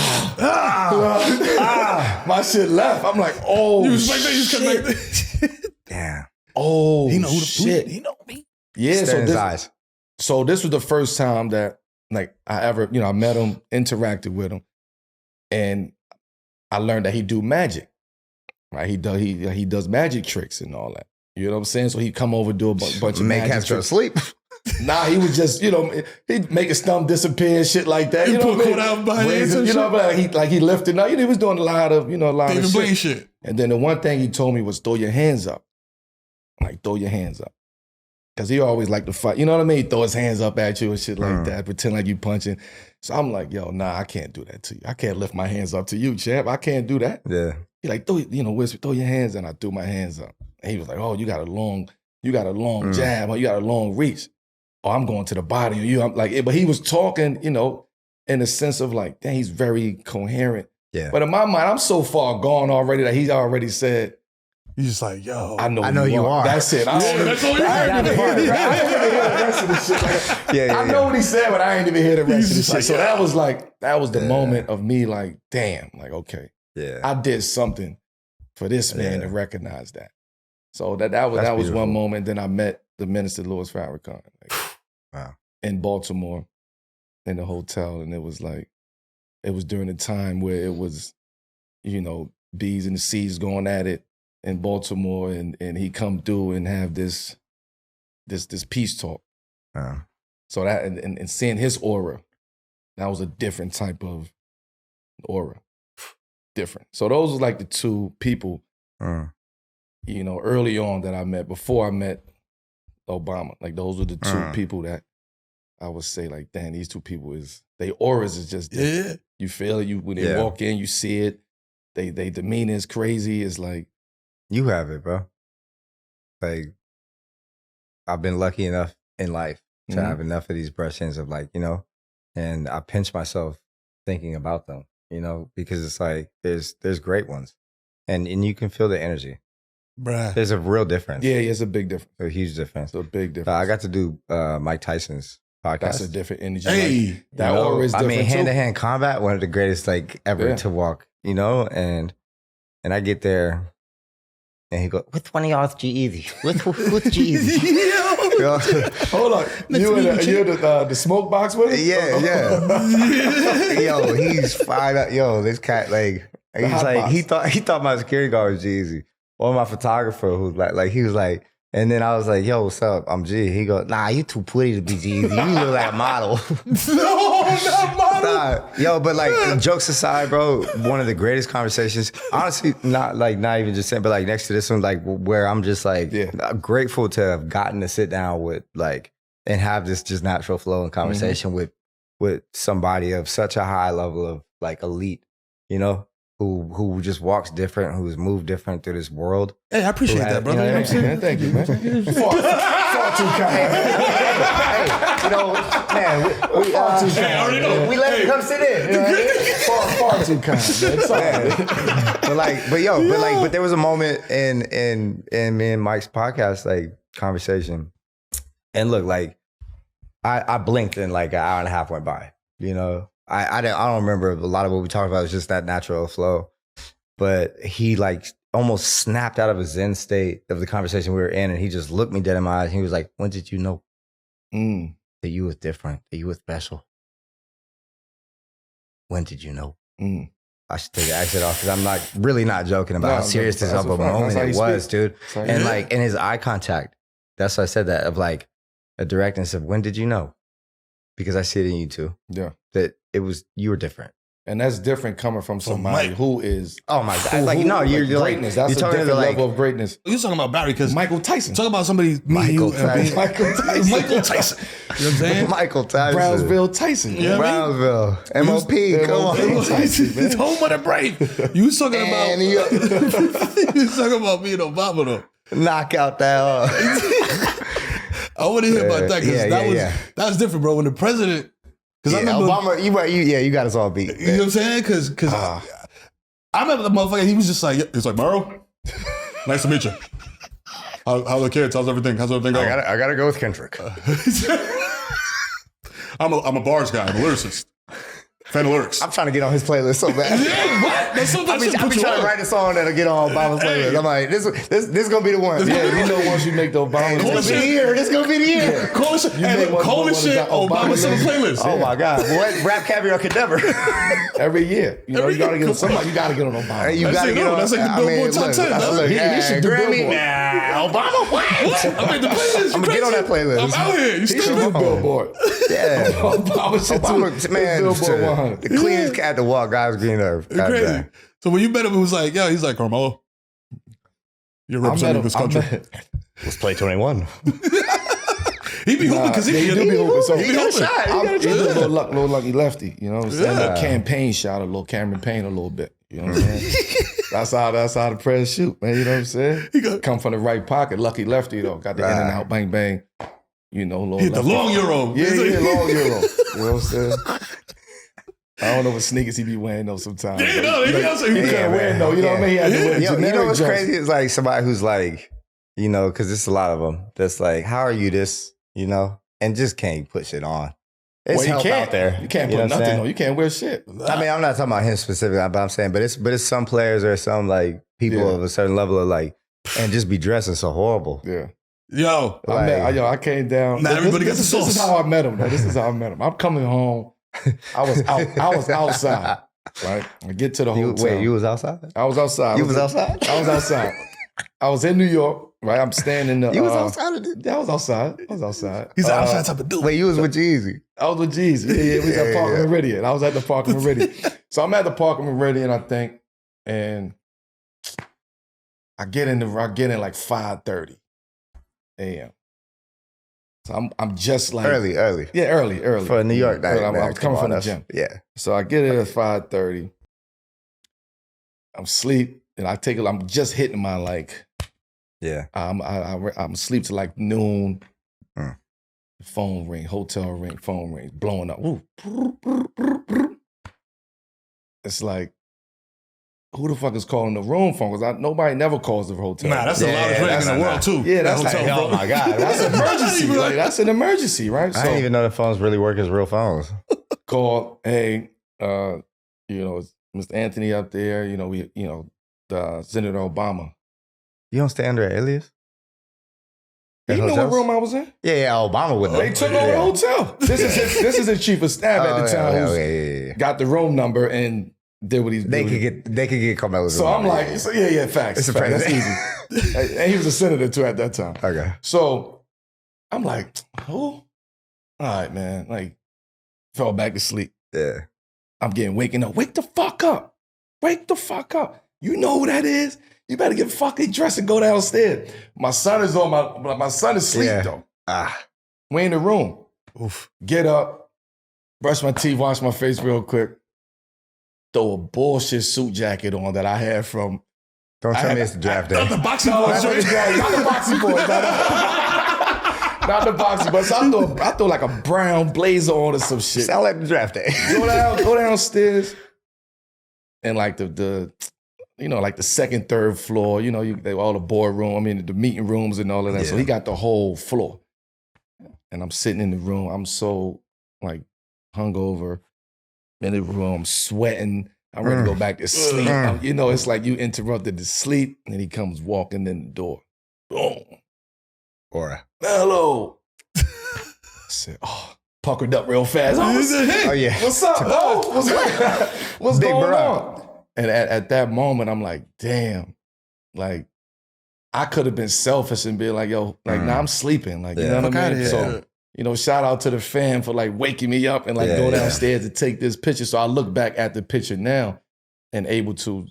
My shit left. I'm like, oh, you was like shit. that. Damn. Oh, he know who the shit. He know me. Yeah, so his eyes. So this was the first time that like I ever, you know, I met him, interacted with him, and I learned that he do magic. Right? He does magic tricks and all that. You know what I'm saying? So he'd come over, do a bunch of magic tricks. Sleep. Nah, he was just, you know, he'd make his thumb disappear and shit like that. You know what I mean? Out behind You know, but he lifted up. You know, he was doing a lot of David Blaine shit. And then the one thing he told me was throw your hands up. Like, throw your hands up. Because he always liked to fight. You know what I mean? He throw his hands up at you and shit like that. Pretend like you punching. So I'm like, yo, nah, I can't do that to you. I can't lift my hands up to you, champ. I can't do that. Yeah. He like, whisper, throw your hands. And I threw my hands up. And he was like, oh, you got a long jab. Or you got a long reach. Oh, I'm going to the body of you. I'm like, but he was talking, you know, in a sense of like, dang, he's very coherent. Yeah. But in my mind, I'm so far gone already that he's already said, He's just like, yo, I know you are. That's it. That's all you heard. I ain't even hear the rest of the shit. I know what he said, but I ain't even hear the rest of the shit. So that was the moment of me like, damn, like, okay. Yeah. I did something for this man to recognize that. So that was beautiful. one moment. Then I met the minister, Louis Farrakhan, in Baltimore, in the hotel, and it was during the time where it was, you know, B's and the C's going at it in Baltimore, and he come through and have this peace talk. So that and seeing his aura, that was a different type of aura, different. So those were like the two people, you know, early on that I met before I met Obama. Like those were the two people that I would say like, damn, these two people they auras is just different. Yeah. You feel it. When they walk in, you see it. They demeanor is crazy. It's like, you have it, bro. Like, I've been lucky enough in life to have enough of these brush-ins of like, you know, and I pinch myself thinking about them, you know, because it's like, there's great ones. And you can feel the energy. Bruh. There's a real difference. yeah, it's a big difference. A huge difference. It's a big difference. I got to do Mike Tyson's podcast. That's a different energy. Hey, like, that aura is different. I mean, hand-to-hand combat, one of the greatest like ever to walk, you know, and I get there and he goes, which one of y'all is G-Eazy? Who's G-Eazy? Yo. Hold on. You're the smoke box with him? Yeah. Yo, he's fired up. Yo, this cat, like, he thought my security guard was G-Eazy. Or my photographer who's like, he was like, and then I was like, yo, what's up? I'm G. He goes, nah, you too pretty to be G-Eazy. You look like a model. No, not model. Nah, yo, but like, jokes aside, bro, one of the greatest conversations, honestly, not even just saying, but like next to this one, like where I'm just like grateful to have gotten to sit down with like, and have this just natural flow and conversation with somebody of such a high level of like elite, you know? Who just walks different, who's moved different through this world. Hey, I appreciate that, brother. You know what I'm saying? Thank you, man. Far too kind. Hey, you know, man, we let him come sit in. You know? far too kind, man. It's all right. But there was a moment in me and Mike's podcast, like, conversation. And look, like, I blinked and like an hour and a half went by, you know? I don't remember a lot of what we talked about. It was just that natural flow. But he like almost snapped out of a zen state of the conversation we were in, and he just looked me dead in my eyes. And he was like, when did you know that you was different, that you was special? When did you know? I should take the accent off because I'm like really not joking about how serious this of a moment it was, dude. And like in his eye contact, that's why I said that, of like a directness of when did you know? Because I see it in you too. Yeah. That it was, you were different. And that's different coming from somebody who is... Oh my God. Like, no, you're greatness. That's a different level of greatness. You're talking about Barry because... Michael Tyson. Talk about somebody... Michael Tyson. Michael Tyson. You know what I'm saying? Michael Tyson. Brownsville Tyson. You know what I mean? Brownsville. MOP. Come on. Tyson, man. Home of the brave. You was talking about... you was talking about me and Obama, though. Knock out that... I want to hear about that because that was different, bro. When the president... Because I remember Obama, you got us all beat. You know what I'm saying? Because I remember the motherfucker. He was just like, he's like, Mero, nice to meet you. How are the kids? How's everything going? I gotta go with Kendrick. I'm a bars guy. I'm a lyricist. Fan of lyrics. I'm trying to get on his playlist so bad. Yeah, what? That's something I've been trying to write a song that'll get on Obama's playlist. I'm like, this is gonna be the one. Yeah, you know, once you make the Obama, this gonna be the year. Coolest shit. Obama's on the playlist. Oh my God, what rap caviar could never. Every year, you know, you gotta get on somebody. You gotta get on Obama. You gotta get on. That's like the Billboard top 10. He should do Grammy. Nah, Obama. What? I mean, the playlist. I'm gonna get on that playlist. I'm out here. You still do Billboard. Yeah, Obama, man, Billboard 100. The cleanest cat to walk, God's green earth. Crazy. So when you met him, it was like, he's like, Carmelo, you're representing this country. Let's play 21. He be hooping because he do be hooping. So he got a shot. He's a little lucky lefty. You know what I'm saying? A little campaign shot, a little Cameron Payne, a little bit. You know what I'm saying? That's how the press shoot, man. You know what I'm saying? Come from the right pocket, lucky lefty though. Got the in and out, bang bang. You know, little hit the long euro. Yeah, long euro. You know what I'm saying? I don't know what sneakers he be wearing though sometimes. Yeah, he can't wear though. You know what I mean? He had to wear you know what's crazy? It's like somebody who's like, you know, because there's a lot of them that's like, how are you this? You know, and just can't put shit on. It's help out there. You can't put nothing on. You can't wear shit. I mean, I'm not talking about him specifically, but I'm saying, but it's some players or some like people of a certain level of like, and just be dressing so horrible. Yeah. Yo, I came down. Now everybody gets the sauce. This is how I met him. This is how I met him. I'm coming home. I was outside. Right. I get to the hotel. Wait, you was outside? I was outside. You was outside? I was outside. I was in New York. Right. I'm standing in the. You was outside? Yeah, I was outside. He's an outside type of dude. Wait, you was with G-Eazy? I was with G-Eazy. Yeah, we was at Park Meridian. I was at the Park Meridian. So I'm at the Park Meridian, I think, and I get in like 5:30 a.m. So I'm just like early. Yeah, early for a New York night. I was coming from the gym. Yeah. So I get in at 5:30. I'm asleep, and I'm just hitting my like. Yeah. I'm asleep till like noon. Phone ring, hotel ring, phone ring, blowing up. Ooh. It's like, who the fuck is calling the room phone? Because nobody never calls the hotel. Nah, that's the loudest ring in the world too. Yeah, that's like, oh my God. That's an emergency. Like, that's an emergency, right? I didn't even know the phones really work as real phones. Call, hey, you know, is Mr. Anthony up there? You know, Senator Obama. You don't stay under an alias? You know what room I was in? Yeah, Obama would know. They took over the hotel. This is his chief of staff at the time who got the room number and did what he's doing. They could get Carmelo. So I'm like, facts. It's a facts. fact. That's easy. And he was a senator too at that time. Okay. So I'm like, who? All right, man. Like, fell back to sleep. Yeah. I'm getting waking up. Wake the fuck up. Wake the fuck up. You know who that is? You better get fucking dressed and go downstairs. My son is my son is asleep though. We in the room. Oof. Get up, brush my teeth, wash my face real quick. Throw a bullshit suit jacket on that I had from. Don't tell me it's the draft day. Not the boxing boys. Not the boxing boys. Not the boxing boys. So I throw like a brown blazer on or some shit. Sound like the draft day. Go downstairs. And like the like the second, third floor, all the boardroom, the meeting rooms and all of that. Yeah. So he got the whole floor. And I'm sitting in the room. I'm so like hungover in the room, sweating. I'm ready to go back to sleep. It's like you interrupted the sleep, and he comes walking in the door. Boom. Aura. Melo. I said, puckered up real fast. Oh yeah. What's up? What's going on? And at that moment, I'm like, damn, like I could have been selfish and be like, yo, like now I'm sleeping. Like, you know what I mean? So, shout out to the fan for like waking me up and like go downstairs to take this picture. So I look back at the picture now and able to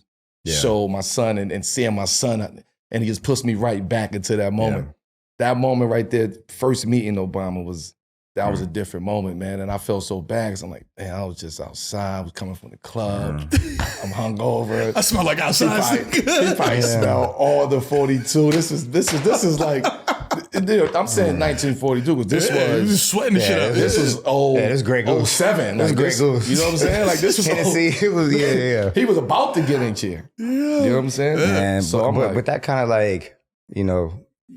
show my son and seeing my son, and he just puts me right back into that moment. Yeah. That moment right there, first meeting Obama was a different moment, man. And I felt so bad because I'm like, man, I was just outside. I was coming from the club. I'm hungover. I smell like outside. He probably smell all the 42. This is like, I'm saying 1942 because this was just sweating the shit up. This was old. Yeah, this Grey Goose. 07. This Grey Goose. You know what I'm saying? Like this was Tennessee. It was He was about to get in chair. Yeah. You know what I'm saying? Man, so but that kind of like,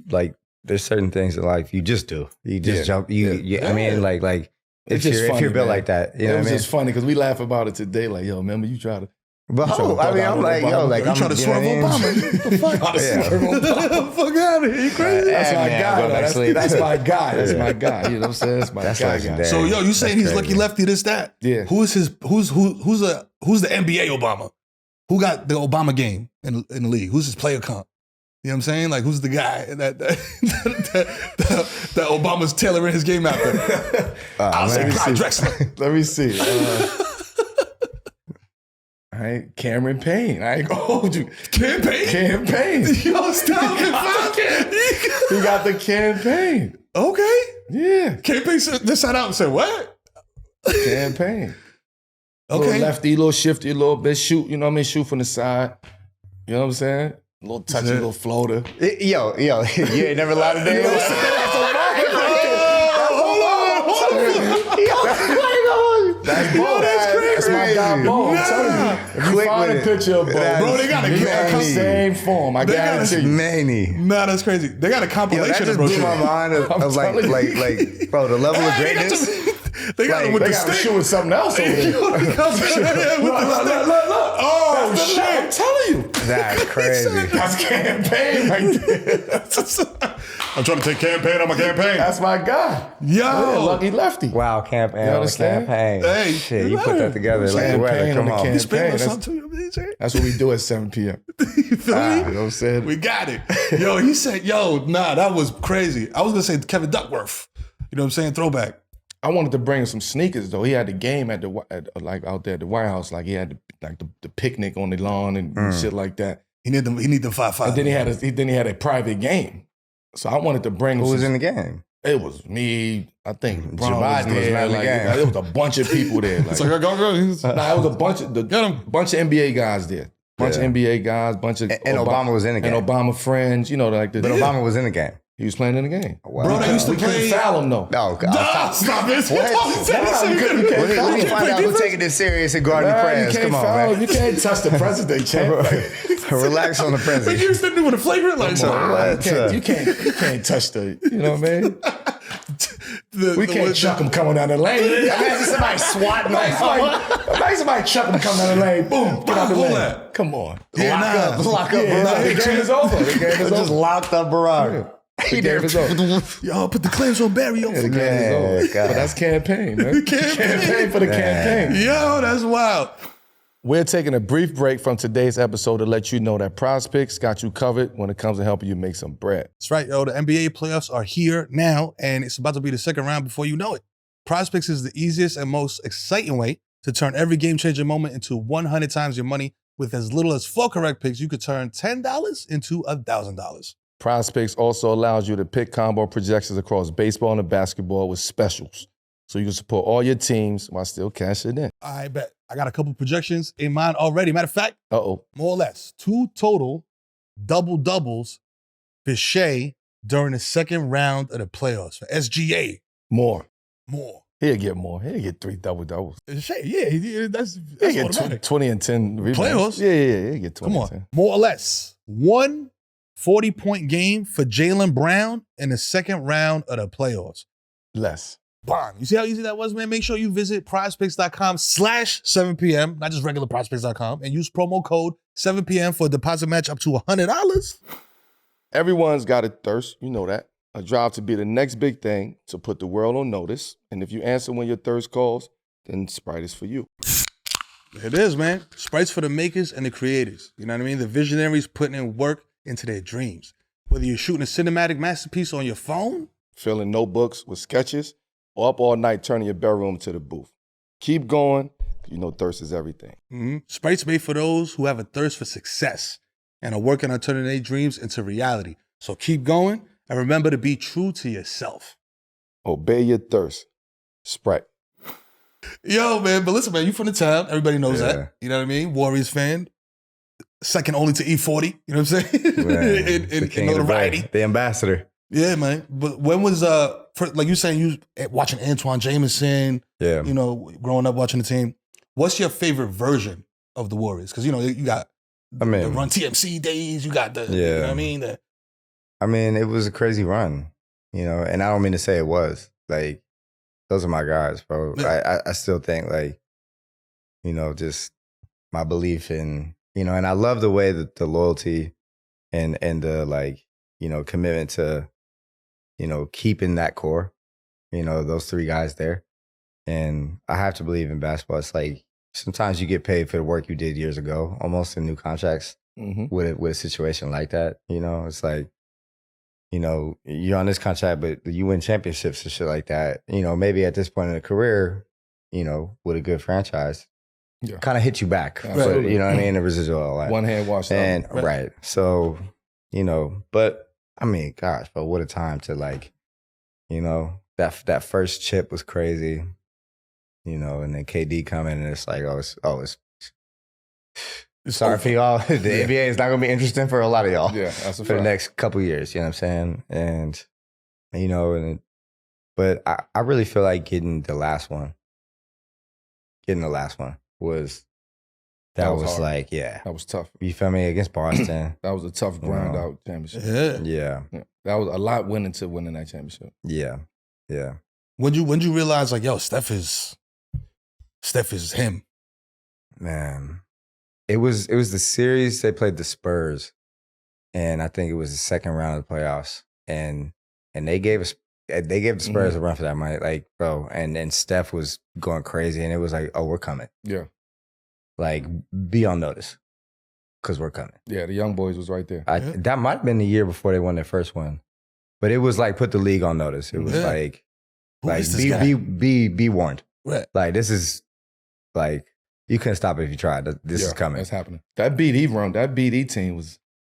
like there's certain things in life you just do. You just jump. I mean, like if you're built like that, you know what I mean? It was just funny because we laugh about it today. Like, yo, remember you try to. But I'm like, yo, like I'm trying to swerve Obama. The fuck? Fuck out of here. You crazy? That's my guy. That's my guy. That's my guy. You know what I'm saying? That's my guy. So yo, you saying he's lucky lefty? This that? Yeah. Who's the NBA Obama? Who got the Obama game in the league? Who's his player comp? You know what I'm saying? Like, who's the guy that Obama's tailoring his game after? I'll say Clyde Drexler. Let me see. All right, Cameron Payne. I ain't gonna hold you. Campaign. Yo, stop it. He got the campaign. Okay. Yeah. Campaign sat out and said, what? Campaign. Okay. Little lefty, little shifty, a little bit shoot, shoot from the side. You know what I'm saying? A little touchy, little floater. Yo, you ain't never lied to Dave. That's Bo. That's my guy, Bo. I'm telling you. If you find a picture of Bo, bro, they got the same form. I guarantee you. Nah, that's crazy. They got a compilation of bro. That just blew my mind of like, bro, the level of greatness. They got him with the stick. They got him something else over there. Look. Oh, shit. I'm telling you. That's crazy. That's campaign right there. I'm trying to take campaign on my campaign. That's my guy. Yo. Lucky lefty. Wow, campaign. You understand? Hey, shit, you put that together like the weather. Come on. That's what we do at 7 p.m. You feel me? You know what I'm saying? We got it. Yo, he said, that was crazy. I was going to say Kevin Duckworth. You know what I'm saying? Throwback. I wanted to bring him some sneakers though. He had the game at like out there at the White House. Like he had the picnic on the lawn and shit like that. He need the 5-5. And then he had a private game. So I wanted to bring him. Who was in the game? It was me. I think Bron was there. There was a bunch of people there. Like, it's like go. It was a bunch of NBA guys there. Bunch of NBA guys. And Obama was in the game. And Obama friends. But Obama was in the game. He was playing in the game. Wow. Bro, they used to play. Couldn't foul him though. No, stop it. We can find out who's taking this serious and guarding the press. Come on, man. You can't touch the president, champ. Relax on the president. You used to do with a flagrant like you can't touch the. You know what I mean? We can't chuck him coming down the lane. Imagine somebody swatting. Imagine somebody chuck him coming down the lane. Boom, get out the lane. Come on. Lock up, bro. The game is over. Just locked up Barack. The game is over. Yo, put the claims on Barry. Yo, Yeah, the game is over. But that's campaign, man. Campaign for the campaign. Yo, that's wild. We're taking a brief break from today's episode to let you know that Prize Picks got you covered when it comes to helping you make some bread. That's right, yo. The NBA playoffs are here now, and it's about to be the second round before you know it. Prize Picks is the easiest and most exciting way to turn every game-changing moment into 100 times your money. With as little as 4 correct picks, you could turn $10 into $1,000. Prize Picks also allows you to pick combo projections across baseball and basketball with specials. So you can support all your teams while still cashing in. I bet. I got a couple projections in mind already. Matter of fact, more or less, 2 total double-doubles for Shea during the second round of the playoffs for SGA. More. He'll get more. He'll get 3 double-doubles. Shea, yeah, that's he'll get 20 and 10 rebounds. Playoffs? Yeah, he'll get 20 Come on. and 10. More or less, 1 40-point game for Jaylen Brown in the second round of the playoffs. Less. Bang. You see how easy that was, man? Make sure you visit prizepicks.com/7pm, not just regular prizepicks.com, and use promo code 7pm for a deposit match up to $100. Everyone's got a thirst, you know that. A drive to be the next big thing, to put the world on notice. And if you answer when your thirst calls, then Sprite is for you. It is, man. Sprite's for the makers and the creators. You know what I mean? The visionaries putting in work into their dreams. Whether you're shooting a cinematic masterpiece on your phone, filling notebooks with sketches, or up all night turning your bedroom to the booth. Keep going. You know thirst is everything. Mm-hmm. Sprite's made for those who have a thirst for success and are working on turning their dreams into reality. So keep going and remember to be true to yourself. Obey your thirst. Sprite. Yo, man, but listen, man, you from the town. Everybody knows that. You know what I mean? Warriors fan. Second only to E40. You know what I'm saying? in notoriety. The ambassador. Yeah, man. But when was, like you saying, you watching Antoine Jameson, you know, growing up watching the team. What's your favorite version of the Warriors? Because, you know, you got the Run TMC days, you got the, you know what I mean? I mean, it was a crazy run, you know, and I don't mean to say it was. Like, those are my guys, bro. Yeah. I still think, like, you know, just my belief in, you know, and I love the way that the loyalty and the, like, you know, commitment to, you know, keeping that core, you know, those 3 guys there. And I have to believe in basketball. It's like sometimes you get paid for the work you did years ago, almost in new contracts with a situation like that. You know, it's like, you know, you're on this contract, but you win championships and shit like that. You know, maybe at this point in the career, you know, with a good franchise, kind of hit you back. So, you know what I mean? The residual. Like, one hand wash. And right. So, you know, but I mean, gosh, but what a time to, like, you know, that first chip was crazy, you know, and then KD coming and it's like, it's sorry for y'all. The NBA is not going to be interesting for a lot of y'all. Yeah, that's a for the next couple of years, you know what I'm saying? And, you know, but I really feel like getting the last one was, that was like, that was tough. You feel me? Against Boston. That was a tough ground out championship. Yeah. That was a lot winning that championship. Yeah. When you realize, like, yo, Steph is him? Man, it was the series they played the Spurs, and I think it was the second round of the playoffs, and they gave the Spurs a run for that money, like, bro, and Steph was going crazy, and it was like, oh, we're coming. Yeah. Like, be on notice, because we're coming. Yeah, the young boys was right there. That might have been the year before they won their first one, but it was like, put the league on notice. It was like be warned. Right. Like, this is, like, you couldn't stop it if you tried. This is coming. It's happening. That BD team was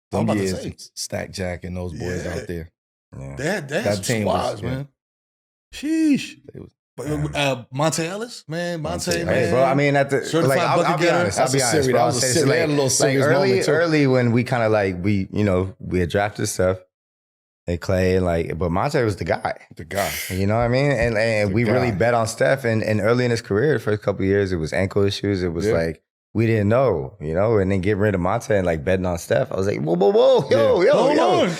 them years. Stack Jack and those boys out there. Yeah. That team was, man. Sheesh. Monte Ellis, man. Monte, man. Bro, I mean, at the certified I'll be honest. Bro. That was a series. They had a little serious early when we kind of like we had drafted stuff. And Clay, and but Monte was the guy. You know what I mean? And we really bet on Steph. And early in his career, the first couple of years, it was ankle issues. It was like, we didn't know, you know? And then getting rid of Monte and like betting on Steph. I was like, whoa, yo.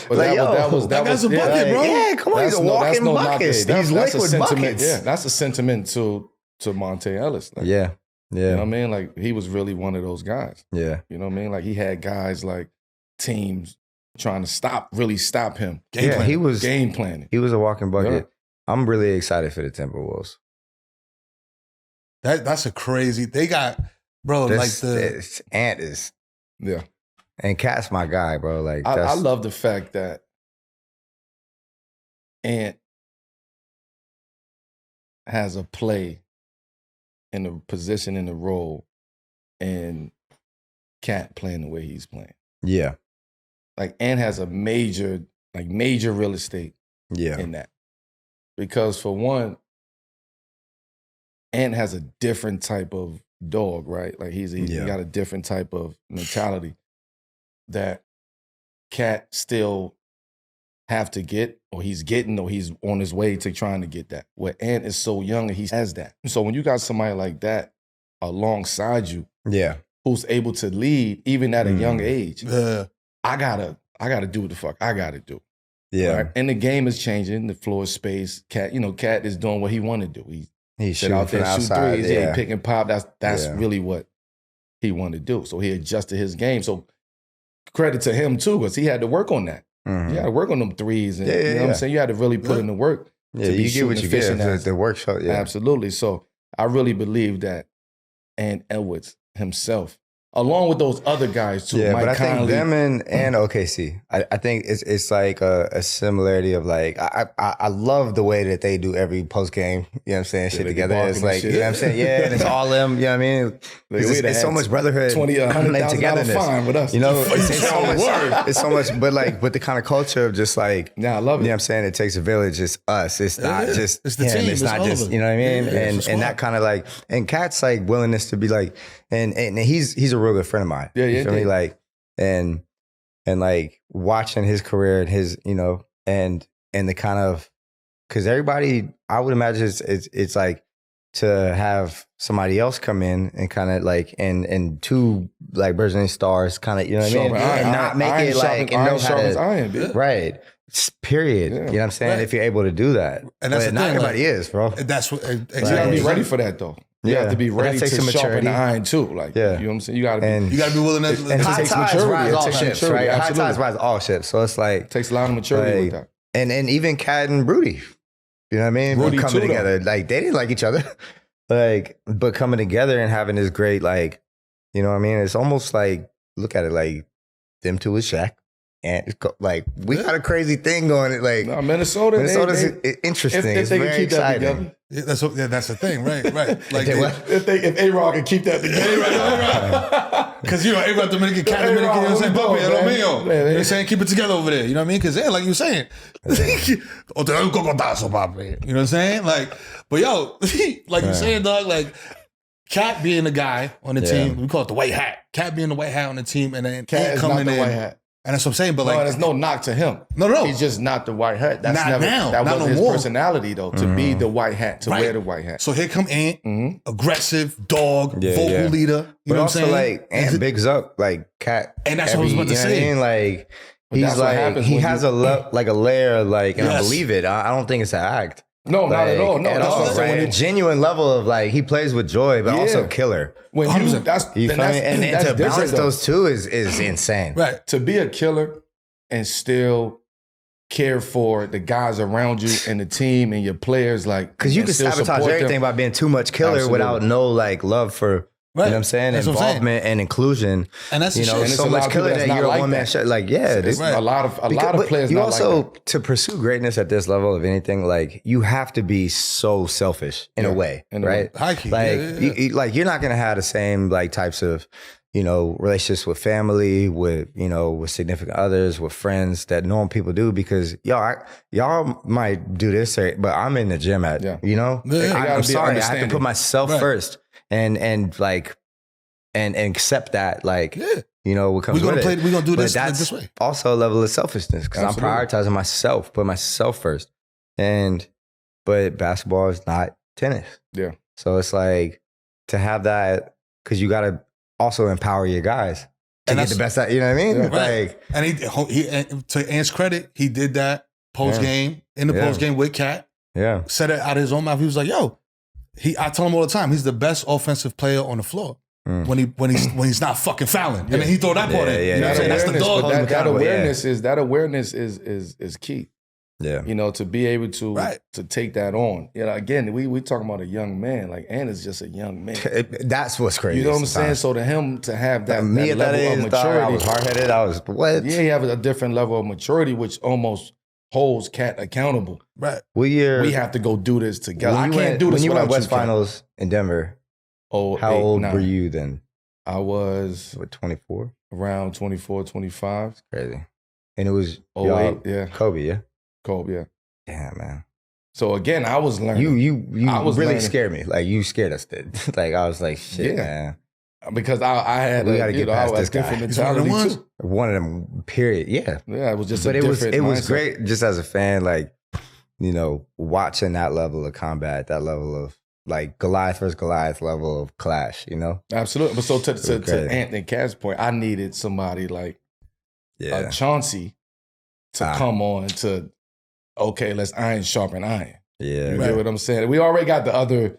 But like, that guy's a bucket, bro. Yeah, come on, he's a walking bucket. He's liquid buckets. Yeah, that's a sentiment to Monte Ellis. Like, yeah. You know what I mean? Like, he was really one of those guys. Yeah. You know what I mean? Like, he had guys like teams trying to really stop him. He was game planning. He was a walking bucket. Yeah. I'm really excited for the Timberwolves. That's a crazy. They got, bro, this Ant is. Yeah. And Cat's my guy, bro. Like I love the fact that Ant has a play in the position in the role and Cat playing the way he's playing. Yeah. Like Ant has a major real estate in that. Because for one, Ant has a different type of dog, right? Like he got a different type of mentality that Cat still have to get, or he's getting, or he's on his way to trying to get that. Where Ant is so young and he has that. So when you got somebody like that alongside you, who's able to lead even at a young age, I gotta do what the fuck I gotta do. Yeah. Right? And the game is changing, the floor space. Cat is doing what he want to do. He's shooting out there, shoot threes, he pick and pop. That's really what he wanted to do. So he adjusted his game. So credit to him too, because he had to work on that. Mm-hmm. You had to work on them threes, and you know what I'm saying? You had to really put in the work. Yeah, you get what you get. The work shot, Absolutely. So I really believe that Ant Edwards himself, along with those other guys too. Yeah, Mike but I Conley, think them and OKC. I think it's like a similarity of like I love the way that they do every post game. You know what I'm saying? Shit together. It's like you know what I'm saying. Yeah, and it's all them. You know what I mean? It's so much brotherhood. $100,000 fine with us. You know, it's so much. But like with the kind of culture of just like I love it. You know what I'm saying? It takes a village. It's us. It's not just it's the him. team. It's not just you know what I mean. And that kind of like Cat's like willingness to be like and he's a real good friend of mine. You feel me? Like and like watching his career and his, you know, and the kind of, because everybody, I would imagine it's like to have somebody else come in and kind of like and two like burgeoning stars kind of, you know what I mean? And not make it like and know how to right. Period. You know what I'm saying? Right. If you're able to do that. And that's not everybody is, bro. That's what exactly. You gotta be ready for that though. You have to be ready to sharpen the iron too. Like, you know what I'm saying? You gotta be willing to and high tides rise all ships, right? High tides rise all ships. So it's like it takes a lot of maturity with that. And even Cat and Rudy, you know what I mean? Rudy coming too, together. Like they didn't like each other. Like, but coming together and having this great, like, you know what I mean? It's almost like, look at it like them two with Shaq. And it's like we got a crazy thing going. Like Minnesota's interesting. If they can keep that together, that's the thing, right? Like if A-Rod can keep that together, because you know A-Rod Dominican, Cat Dominican, you know what I'm saying? Papi, lo mío. They're saying keep it together over there. You know what I mean? Because like you were saying, o te doy un cocotazo, papi. You know what I'm saying? Like, but yo, like you saying, dog, like. Cat being the guy on the team, we call it the white hat. Cat being the white hat on the team, and then Cat coming in. The white hat. And that's what I'm saying, but like, there's no knock to him. No, he's just not the white hat. That's not now. That not wasn't no his more. personality though. To be the white hat, to wear the white hat. So here come Ant, aggressive dog, vocal leader. You know what I'm saying? Like Ant bigs up like Cat, and that's what I was about to say. I mean? Like he's like he has a layer like, and I believe it. I don't think it's an act. No, not at all. No, at all. Right? A genuine level of like he plays with joy, but also killer. When you feel me? And to balance those two is insane. Right. To be a killer and still care for the guys around you and the team and your players, like because you can sabotage everything by being too much killer without no like love for. You know what I'm saying? That's Involvement and inclusion. And that's so much killer that you're a one-man show. Like, a lot of players you not also, like that. To pursue greatness at this level of anything, like, you have to be so selfish in a way, right? High key. Like, you're not going to have the same, like, types of, you know, relationships with family, with, you know, with significant others, with friends that normal people do because, y'all might do this, but I'm in the gym you know? I'm sorry, I have to put myself first. And like, and accept that, like, you know, what comes with it. We're going to do this that's this way. Also a level of selfishness because I'm prioritizing myself, put myself first. But basketball is not tennis. Yeah. So it's like to have that, because you got to also empower your guys to get the best out, you know what I mean? Yeah. Like, and he to Ant's credit, he did that post game, in the post game with Cat. Yeah. Said it out of his own mouth. He was like, yo, I tell him all the time, he's the best offensive player on the floor. when he's not fucking fouling. And then he throw that part in. You know what I'm saying? That's the dog. That awareness is key. Yeah. You know, to be able to take that on. You know, again, we talking about a young man. Like, Ant is just a young man. That's what's crazy. You know what I'm saying? So to him to have that me at that level age, of maturity. I was hard-headed. I was, what? Yeah, he have a different level of maturity, which almost holds Cat accountable. Right. We have to go do this together. I can't do this when you went without West Finals in Denver. Oh, how old were you then? I was 24? Around 24, 25. That's crazy. And it was 08, yeah. Kobe, yeah? Kobe, yeah. Damn, man. So again, I was learning. You really scared me. Like, you scared us. Like, I was like, shit, man. Because I had we got to get past this different guy. mentality too. One of them, period. Yeah. Yeah, it was just but it was great just as a fan, like, you know, watching that level of combat, that level of like Goliath versus Goliath level of clash, you know? Absolutely. But so to Anthony Cat's point, I needed somebody like Chauncey to come on to, okay, let's iron sharpen iron. Yeah. You get what I'm saying? We already got the other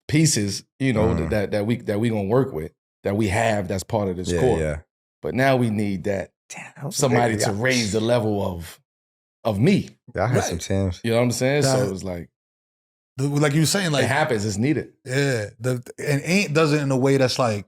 pieces, you know, that we gonna work with, that we have that's part of this core. Yeah. But now we need that somebody to raise the level of me. I had some teams. You know what I'm saying? So it was like you were saying, like, it happens, it's needed. Yeah. And Ant does it in a way that's like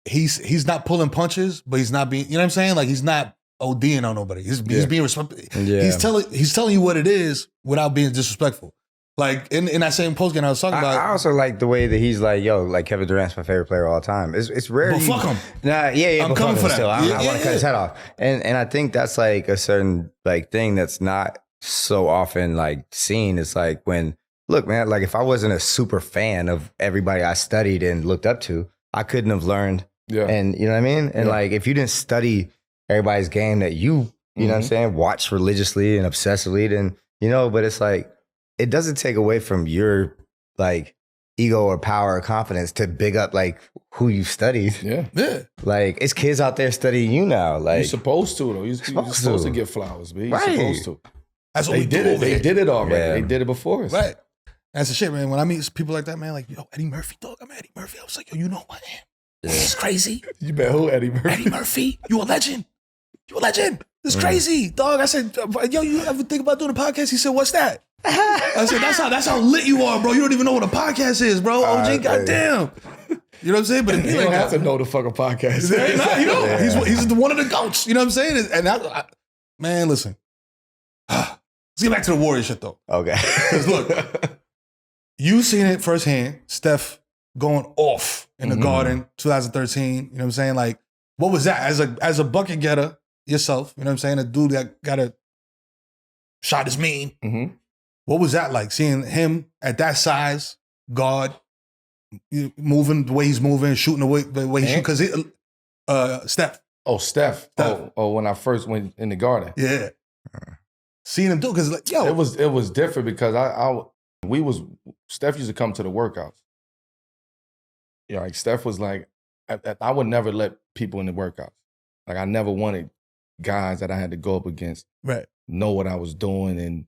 he's not pulling punches, but he's not being, you know what I'm saying? Like, he's not ODing on nobody. He's being respectful. Yeah. He's telling you what it is without being disrespectful. Like in that same postgame I was talking about. I also like the way that he's like, yo, like Kevin Durant's my favorite player of all time. It's rare. But fuck him. Nah, yeah. I'm coming for that. Still. I want to cut his head off. And I think that's like a certain like thing that's not so often like seen. It's like when, look, man, like if I wasn't a super fan of everybody I studied and looked up to, I couldn't have learned. Yeah. And you know what I mean? And like if you didn't study everybody's game that you know what I'm saying, watch religiously and obsessively, then, you know, but it's like, it doesn't take away from your like ego or power or confidence to big up like who you studied. Yeah. Like it's kids out there studying you now. Like you're supposed to though. You're supposed to get flowers, man. You're supposed to. That's what they did it. They did it already. Yeah. They did it before us. Right. That's the shit, man. When I meet people like that, man, like, yo, Eddie Murphy, dog. I'm Eddie Murphy. I was like, yo, you know who I am. This is crazy. You bet who, Eddie Murphy? Eddie Murphy. You a legend. You a legend. This is crazy, dog. I said, yo, you ever think about doing a podcast? He said, what's that? I said, that's how lit you are, bro. You don't even know what a podcast is, bro. OG, goddamn. You know what I'm saying? But you don't have to know the fucking podcast. You know, he's one of the goats. You know what I'm saying? And man, listen. Let's get back to the Warriors shit, though. Okay. Because look, you seen it firsthand. Steph going off in the Garden, 2013. You know what I'm saying? Like, what was that as a bucket getter yourself? You know what I'm saying? A dude that got a shot his mean. Mm-hmm. What was that like? Seeing him at that size, guard, moving the way he's moving, shooting the way he shoots. Because Steph. Oh, Steph. Oh, when I first went in the Garden. Yeah. Seeing him do, because like, yo. It was different because Steph used to come to the workouts. You know, like Steph was like, I would never let people in the workouts. Like I never wanted guys that I had to go up against know what I was doing, and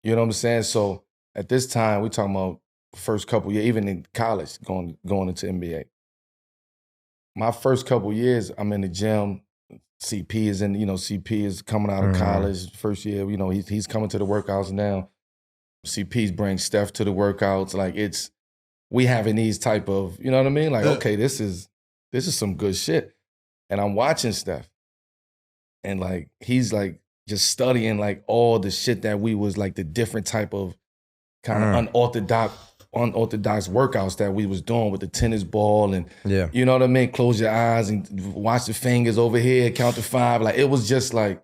you know what I'm saying? So at this time, we talking about the first couple years, even in college, going into NBA. My first couple years, I'm in the gym. CP is coming out of college. First year, you know, he's coming to the workouts now. CP's bring Steph to the workouts. Like we having these type of, you know what I mean? Like, okay, this is some good shit. And I'm watching Steph. And like, he's like just studying like all the shit that we was like the different type of kind of unorthodox workouts that we was doing with the tennis ball and, you know what I mean? Close your eyes and watch the fingers over here, count to 5. Like, it was just like,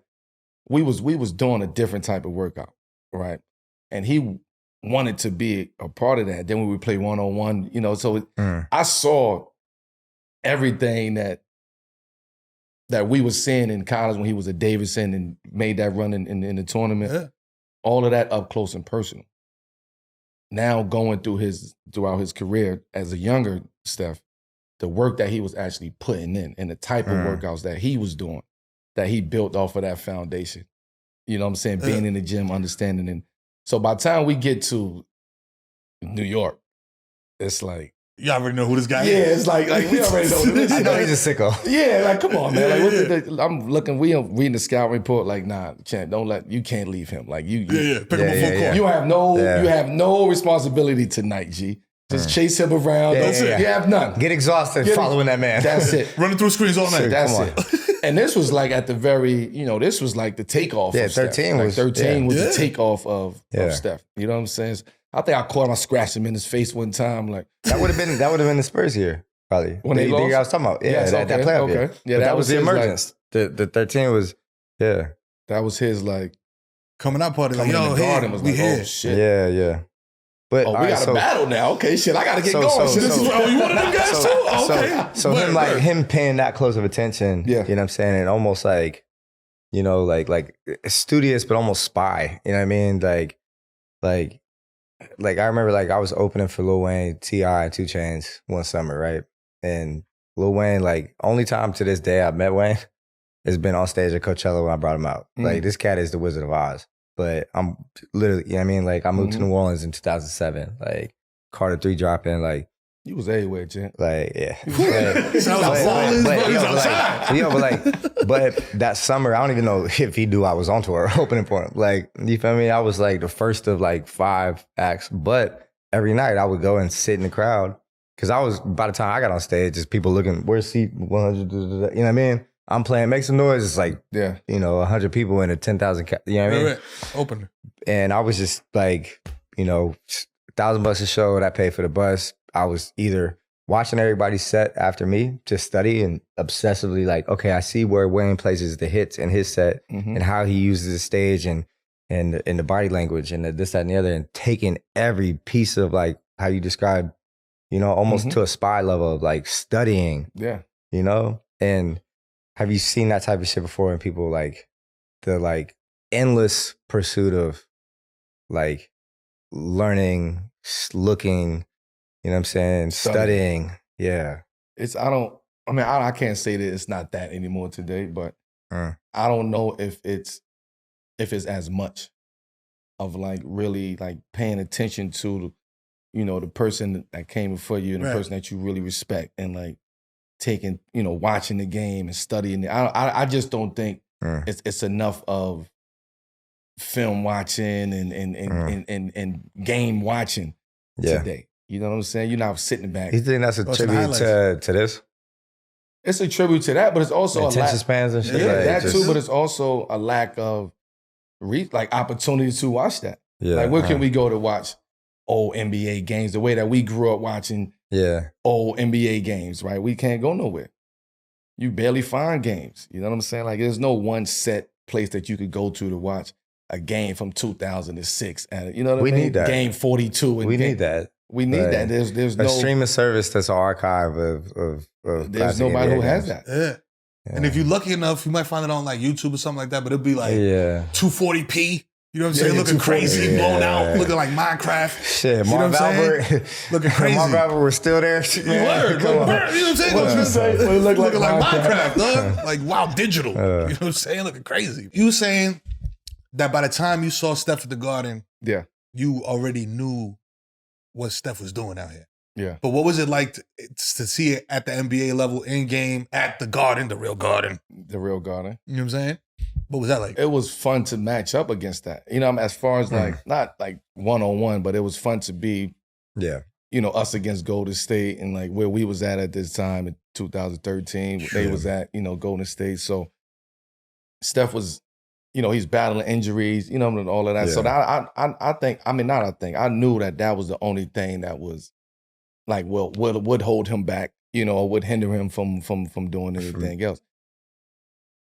we was doing a different type of workout, right? And he wanted to be a part of that. Then we would play one-on-one, you know, so I saw everything that we was seeing in college when he was at Davidson and made that run in the tournament. Yeah. All of that up close and personal. Now going throughout his career as a younger Steph, the work that he was actually putting in and the type of workouts that he was doing, that he built off of that foundation. You know what I'm saying? Being in the gym, understanding. And so by the time we get to New York, it's like, You already know who this guy Yeah, is. it's like we already know this. I know he's a sicko. Yeah, like come on, man. Like I'm looking, reading the scout report. Like, nah, champ, you can't leave him. Like you pick him up full court. You have no responsibility tonight, G. Just chase him around. You have none. Get exhausted following that man. That's it. Running through screens all night. That's it. And this was like at the very, this was like the takeoff. Yeah, of 13 Steph. was 13 was the takeoff of Steph. You know what I'm saying? I think I caught him. I scratched him in his face one time. Like that would have been the Spurs year, probably. When they lost? I was talking about. Yeah, that playoff year. Yeah, that was the emergence. Like, the 13 was that was his like coming out party. Like, yo, in the garden was like, here. oh shit. Yeah. But we got a battle now. Okay, shit, I gotta get going. You one of them guys too? Okay. So him paying that close of attention, you know what I'm saying, and almost like, like studious but almost spy. You know what I mean? Like I remember like I was opening for Lil Wayne, T.I., and 2 Chainz one summer, right? And Lil Wayne, like only time to this day I've met Wayne has been on stage at Coachella when I brought him out. Like this cat is the Wizard of Oz. But I'm literally, you know what I mean? Like I moved to New Orleans in 2007. Like Carter 3 dropping, like you was everywhere, gent. Like, yeah. But that summer, I don't even know if he knew I was on tour opening for him. Like, you feel me? I was like the first of like 5 acts. But every night I would go and sit in the crowd. Cause by the time I got on stage, just people looking, where's seat 100? You know what I mean? I'm playing, make some noise. It's like, 100 people in a 10,000, you know what I mean? Right. Opener. And I was just like, $1,000 a show that I paid for the bus. I was either watching everybody set after me to study and obsessively like, okay, I see where Wayne places the hits in his set and how he uses the stage and the body language and the this, that, and the other, and taking every piece of like how you describe, almost to a spy level of like studying. Yeah. And have you seen that type of shit before in people like the like endless pursuit of like learning, looking, you know what I'm saying? Studying. Yeah. I can't say that it's not that anymore today, but I don't know if it's as much of like really like paying attention to, the person that came before you and the person that you really respect and like taking, watching the game and studying it. I just don't think it's enough of film watching and game watching today. You know what I'm saying? You're not sitting back. You think that's a tribute to this? It's a tribute to that, but it's also attention spans and shit. Yeah, like, that too. But it's also a lack of opportunity to watch that. Yeah, like where can we go to watch old NBA games the way that we grew up watching? Old NBA games, right? We can't go nowhere. You barely find games. You know what I'm saying? Like there's no one set place that you could go to watch a game from 2006. And you know what I mean? We need that. Game 42. We need that. We need that. There's no streaming service that's an archive of there's nobody who has that. Yeah. And if you're lucky enough, you might find it on like YouTube or something like that, but it'll be like 240p. You know what I'm saying? Looking crazy, blown out, looking like Minecraft. Shit, Marv Albert. Looking crazy. Marv Albert was still there. You know what I'm saying? What you say? Looking like Minecraft, dog. Like wow, digital. You know what I'm saying? Looking crazy. You were saying that by the time you saw Steph at the Garden, you already knew what Steph was doing out here. Yeah. But what was it like to see it at the NBA level, in game, at the Garden, the real Garden? The real Garden. You know what I'm saying? What was that like? It was fun to match up against that. As far as like, not like one-on-one, but it was fun to be, us against Golden State and like where we was at this time in 2013. They was at, Golden State. So Steph was, he's battling injuries, and all of that. So I knew that was the only thing that was like, would hold him back, or would hinder him from doing anything else.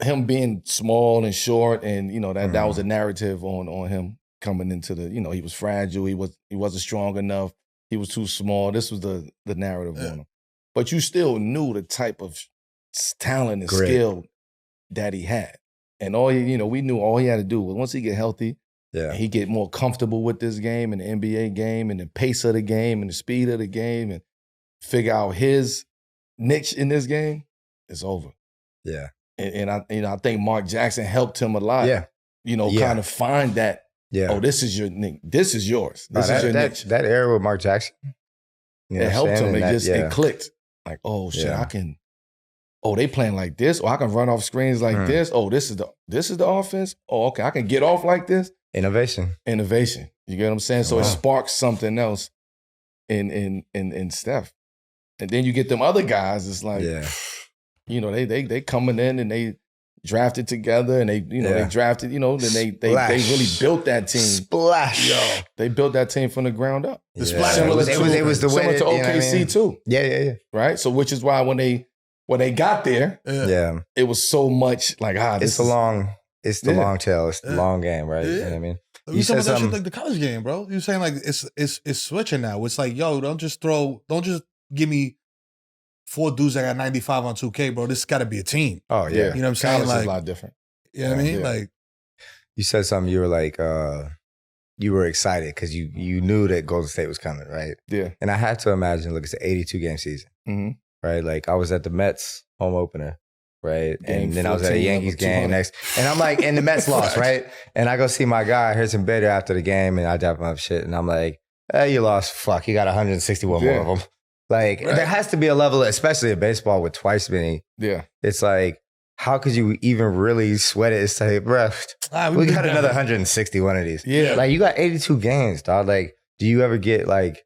Him being small and short, and that was a narrative on him coming into the. He was fragile. He wasn't strong enough. He was too small. This was the narrative on him. But you still knew the type of talent and skill that he had, and we knew all he had to do was once he get healthy, and he get more comfortable with this game and the NBA game and the pace of the game and the speed of the game, and figure out his niche in this game. It's over. Yeah. And I think Mark Jackson helped him a lot. Kind of find that. Yeah. Oh, this is your niche. This is yours. This is your niche. That era with Mark Jackson, You know it helped him. and It clicked. Like, oh shit, Yeah. I can. Oh, they playing like this. Or I can run off screens like this. Oh, this is the offense. Oh, okay, I can get off like this. Innovation. You get what I'm saying? So it sparks something else in Steph. And then you get them other guys. It's like, you know, they coming in and they drafted together and they drafted, you know, then they really built that team. Splash. Yo, they built that team from the ground up. The splash It was the way similar to OKC you know what I mean? too. Yeah. Right? So which is why when they got there, it was so much like, it's the long tail. It's the long game, right? Yeah. You know what I mean? You said that shit like the college game, bro. You're saying like it's switching now. It's like, yo, don't just give me 4 dudes that got 95 on 2K, bro. This got to be a team. Oh, yeah. You know what I'm saying? College Like, is a lot different. You know what I mean? Like, you said something, you were like, you were excited because you knew that Golden State was coming, right? Yeah. And I had to imagine, look, it's an 82-game season, right? Like, I was at the Mets home opener, right? And then I was at a Yankees game next. And I'm like, and the Mets lost, right? And I go see my guy, Harrison Bader, after the game, and I dap him up shit. And I'm like, hey, you lost. Fuck, you got 161 more of them. Like, there has to be a level, especially in baseball with twice many. Yeah. It's like, how could you even really sweat it and say, bruh, we got another 161 of these. Yeah. Like, you got 82 games, dog. Like, do you ever get, like,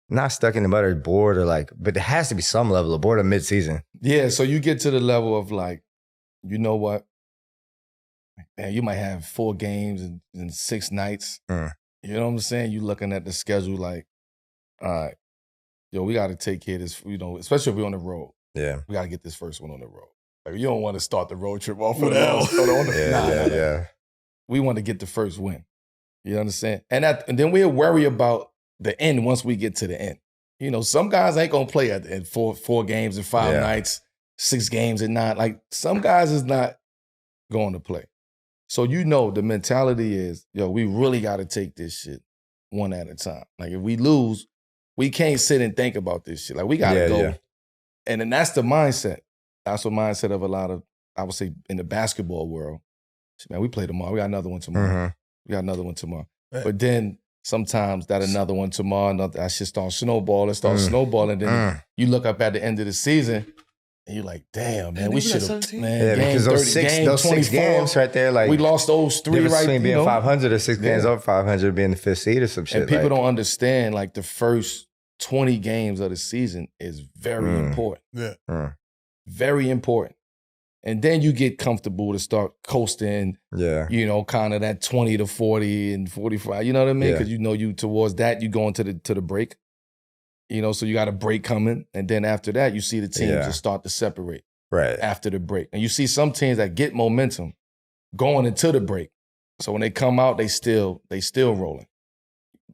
not stuck in the mud or bored or like, but there has to be some level of boredom mid-season. Yeah, so you get to the level of like, you know what? Man, you might have 4 games in 6 nights. You know what I'm saying? You looking at the schedule like, all right, yo, we got to take care of this, you know, especially if we're on the road. Yeah. We got to get this first one on the road. Like, you don't want to start the road trip off with that. Yeah. We want to get the first win. You understand? And then we'll worry about the end once we get to the end. You know, some guys ain't going to play at the end, 4 games in 5 nights, 6 games in 9. Like, some guys is not going to play. So, you know, the mentality is, yo, we really got to take this shit one at a time. Like, if we lose, we can't sit and think about this shit. Like, we got to go. Yeah. And then that's the mindset. That's the mindset of a lot of, I would say, in the basketball world. Man, we play tomorrow. We got another one tomorrow. We got another one tomorrow. Right. But then sometimes that another one tomorrow, that shit starts snowballing. Snowballing. Then you look up at the end of the season and you're like, damn, man, we should have, man. Yeah, because those 6 games right there, like, we lost those 3 right between being 500 or 6 games over 500 being the 5th seed or some shit. And people don't understand, like, the first 20 games of the season is very important. Yeah. Very important. And then you get comfortable to start coasting, you know, kind of that 20 to 40 and 45, you know what I mean? Because you know you towards that, you go into the break. You know, so you got a break coming. And then after that, you see the teams just start to separate after the break. And you see some teams that get momentum going into the break. So when they come out, they still rolling.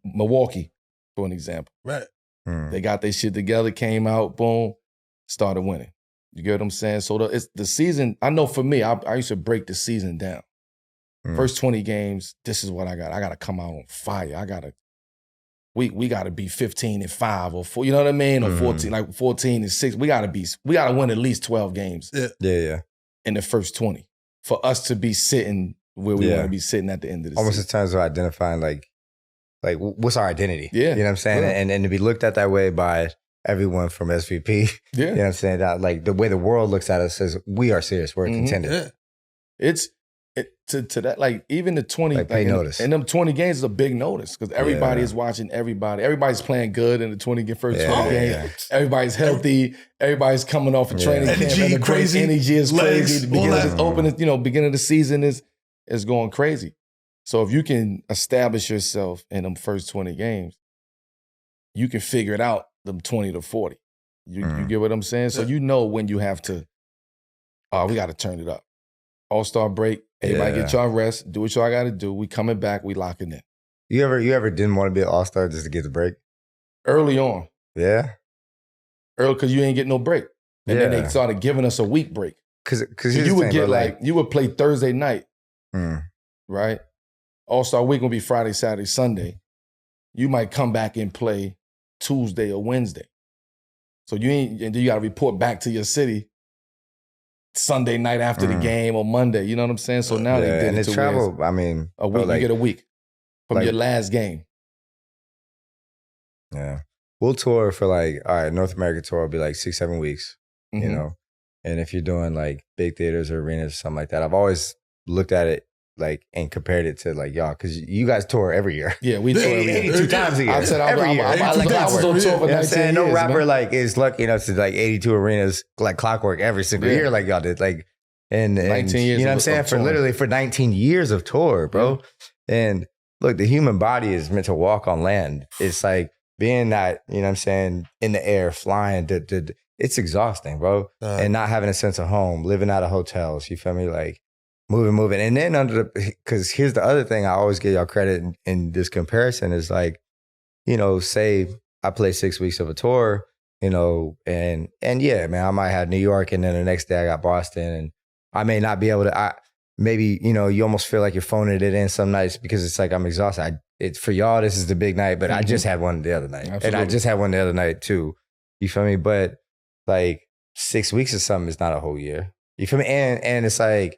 Milwaukee, for an example. Right. They got their shit together, came out, boom, started winning. You get what I'm saying? So it's the season, I know for me, I used to break the season down. First 20 games, this is what I got. I got to come out on fire. We got to be 15-5 or 4, you know what I mean? Or 14-6. We got to win at least 12 games. Yeah. In the first 20 for us to be sitting where we want to be sitting at the end of the almost season. in terms of identifying like what's our identity? Yeah. You know what I'm saying? Yeah. And to be looked at that way by everyone from SVP. Yeah. You know what I'm saying? That, like, the way the world looks at us says we are serious. We're a contender. Yeah. It's to that, like, even the 20, like, pay notice. And them 20 games is a big notice because everybody is watching everybody. Everybody's playing good in the first 20 games. Everybody's healthy. Everybody's coming off a training camp. Energy, crazy. Energy is crazy. Legs, Beginning of the season is going crazy. So if you can establish yourself in them first 20 games, you can figure it out them 20 to 40. You get what I'm saying? So you know when you have to, we got to turn it up. All-Star break, everybody get y'all rest, do what y'all got to do. We coming back, we locking in. You ever didn't want to be an All-Star just to get the break? Early on. Yeah? Early, because you ain't get no break. And then they started giving us a week break. Because you would get you would play Thursday night, right? All-Star week will be Friday, Saturday, Sunday. You might come back and play Tuesday or Wednesday. So and then you got to report back to your city Sunday night after the game or Monday. You know what I'm saying? So now they did it to travel. I mean, a week. You get a week from your last game. Yeah. we'll tour for like, all right, North America tour will be like 6-7 weeks, you know? And if you're doing like big theaters or arenas or something like that, I've always looked at it like and compared it to like y'all, because you guys tour every year. Yeah, we tour 82 times a year. I said every year. I was on tour for 19 years. No rapper like is lucky enough to like 82 arenas like clockwork every single year like y'all did. Like and 19 years. You know what I'm saying? For literally for 19 years of tour, bro. Yeah. And look, the human body is meant to walk on land. It's like being that, you know what I'm saying, in the air, flying, it's exhausting, bro. And not having a sense of home, living out of hotels, you feel me? Like moving. And then because here's the other thing I always give y'all credit in this comparison is like, you know, say I play 6 weeks of a tour, you know, and yeah, man, I might have New York and then the next day I got Boston and I may not be able to, maybe, you know, you almost feel like you're phoning it in some nights because it's like I'm exhausted. For y'all, this is the big night, but I just had one the other night. Absolutely. And I just had one the other night too. You feel me? But like 6 weeks or something is not a whole year. You feel me? And it's like,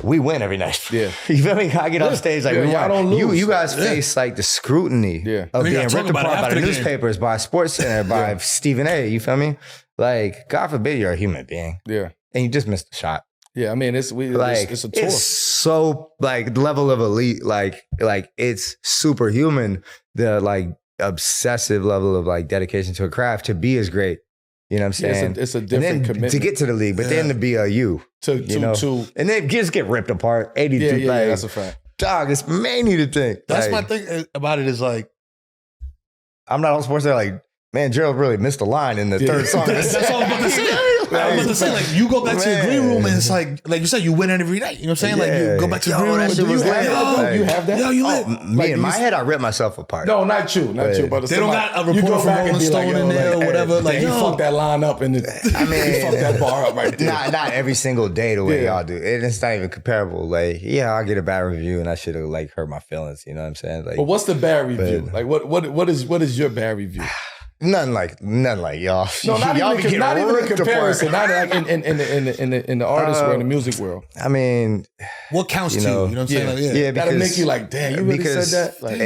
we win every night. Yeah. You feel me? I get off stage like, y'all don't lose. You guys face like the scrutiny of being ripped apart by the newspapers, by SportsCenter, by Stephen A. You feel me? Like, God forbid you're a human being. Yeah. And you just missed the shot. Yeah, I mean, it's a tour. It's so like the level of elite, like it's superhuman. The like obsessive level of like dedication to a craft to be as great. You know what I'm saying? It's a different commitment to get to the league, but then to be a you, and then just get ripped apart. 82, yeah, that's a fact. Dog, it's mainly the thing. That's my thing about it is like, I'm not on SportsCenter like, man, Gerald really missed a line in the third song. That's all I'm about to say. I was about to say, like, you go back to your green room and it's like you said, you win it every night. You know what I'm saying? Like, you go back to your green room. You have that? Yo, you lit. Me, in my head, I ripped myself apart. No, not you. But they don't got a report from Rolling Stone in there or whatever. Like, you fucked that line up and you fucked that bar up right there. Not every single day the way y'all do. It's not even comparable. Like, yeah, I'll get a bad review and I should have like hurt my feelings. You know what I'm saying? Like, but what's the bad review? Like, what is your bad review? Nothing like y'all. No, not even in comparison. Not like in the artist world, in the music world. I mean, what counts to you? You know what I'm saying? Like, yeah, that'll make you like, damn, you really said that. Like,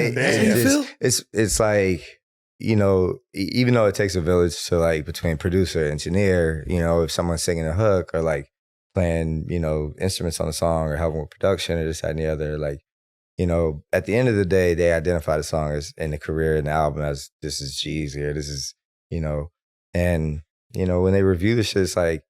it's like, you know, even though it takes a village to like between producer, engineer, you know, if someone's singing a hook or like playing, you know, instruments on a song or helping with production or this, that, and the other, like. You know, at the end of the day, they identify the song as in the career and the album as this is G-Eazy or this is, you know, and, you know, when they review the shit, it's like,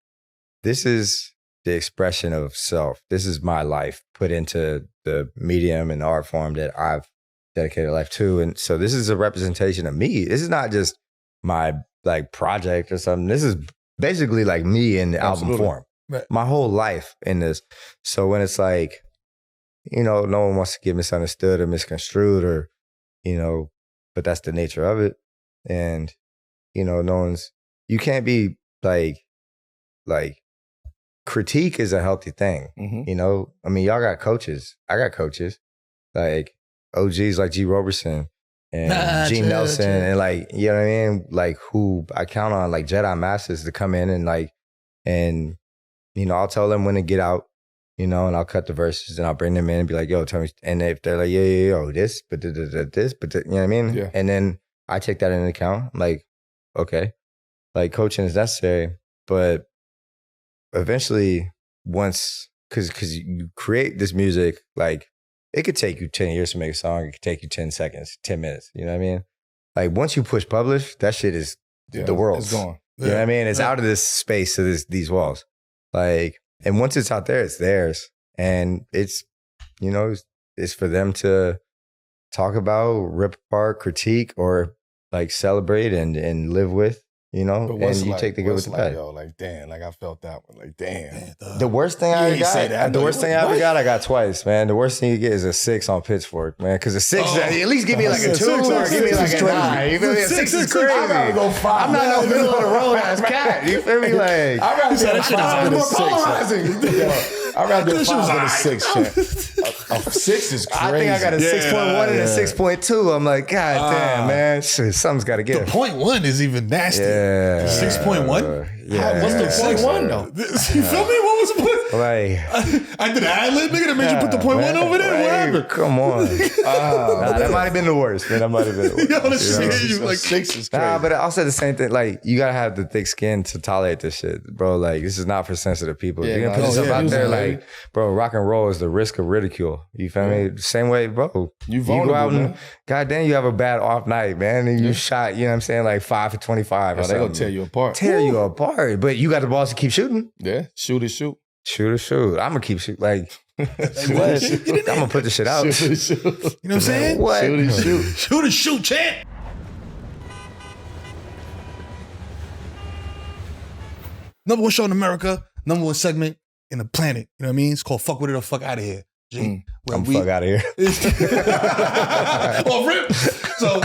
this is the expression of self. This is my life put into the medium and the art form that I've dedicated life to. And so this is a representation of me. This is not just my like project or something. This is basically like me in the album form. Right. My whole life in this. So when it's like, you know, no one wants to get misunderstood or misconstrued or, you know, but that's the nature of it. And, you know, you can't be like critique is a healthy thing. Mm-hmm. You know, I mean, y'all got coaches. I got coaches like OGs like G. Roberson and G. Nelson and like, you know what I mean? Like who I count on like Jedi Masters to come in and like, and, you know, I'll tell them when to get out. You know, and I'll cut the verses and I'll bring them in and be like, yo, tell me. And if they're like, yo, this, but this, but you know what I mean? Yeah. And then I take that into account. I'm like, okay, like coaching is necessary. But eventually, once, because you create this music, like it could take you 10 years to make a song. It could take you 10 seconds, 10 minutes. You know what I mean? Like once you push publish, that shit is the world. It's gone. You know what I mean? It's out of this space of these walls. Like, and once it's out there, it's theirs. And it's, you know, it's for them to talk about, rip apart, critique, or like celebrate and live with, you know? And you take the good with the bad. Yo, like, damn, like I felt that one. Like, damn. The worst thing I ever got, I got twice, man. The worst thing you get is a 6 on Pitchfork, man. Because a 6, at least give me like a 2 or give me like a 9. You feel me? A 6 is crazy. I gotta go 5. I'm not no middle of the road ass cat. You feel me? Like, I'd rather do a 5 than a 6. I'd rather do a 5 than a 6, champ. A 6 is crazy. I think I got a 6.1 and a 6.2. I'm like, God damn, man. Shit, something's got to give. The 0.1 is even nasty. Yeah. 6.1? Yeah. What's the 0.1 though? You feel me? What's the point? Like, I did an ad-lib, nigga, that made you put the point one over there. What happened? Come on. That might have been the worst, man. That might have been the worst. Yo, this shit, you like 6 is crazy. Nah, but also the same thing. Like, you gotta have the thick skin to tolerate this shit, bro. Like, this is not for sensitive people. Yeah, You're gonna put yourself out there, like, like, bro, rock and roll is the risk of ridicule. You feel me? Same way, bro. You go out and, man. goddamn, you have a bad off night, man, and you shot, you know what I'm saying, like 5 for 25 or Oh, they something. gonna tear you apart. Tear you apart. But you got the balls to keep shooting. Yeah, shoot. Shoot. I'm gonna keep shooting. Like, I'm gonna put the shit out. Shoot. You know what I'm saying? What? Shoot, champ. Number one show in America, number one segment in the planet. You know what I mean? It's called Fuck With It or Fuck Out of Here. G, I'm fuck out of here. Well, rip. So,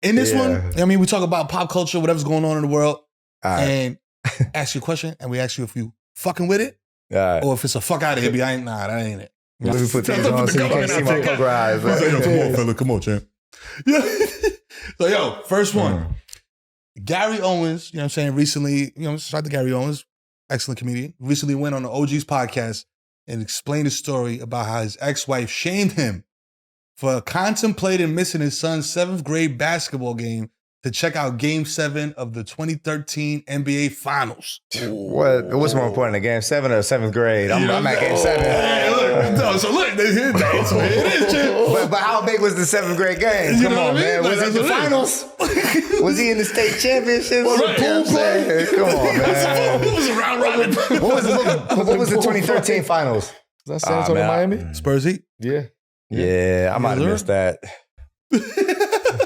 in this one, you know what I mean, we talk about pop culture, whatever's going on in the world, and ask you a question, and we ask you if you fucking with it, or if it's a fuck out of here. Be that ain't it. Let me put these on so you can't see my poker eyes. Yo, come on, fella. Come on, champ. Yeah. So, yo, first one. Gary Owens, you know what I'm saying, recently, shout out to Gary Owens, excellent comedian, recently went on the OG's podcast and explained a story about how his ex-wife shamed him for contemplating missing his son's 7th grade basketball game to check out Game 7 of the 2013 NBA Finals. What's more important, a Game 7 or 7th grade? I'm at Game 7. So look, that's what it is, champ. But how big was the 7th grade game? Come on, man. Was it the finals? Was he in the state championships? Pool play? Come on, man. It was a round robin. What was the 2013 finals? Is that San Antonio, Miami? Spurs Heat? Yeah, I might have missed that.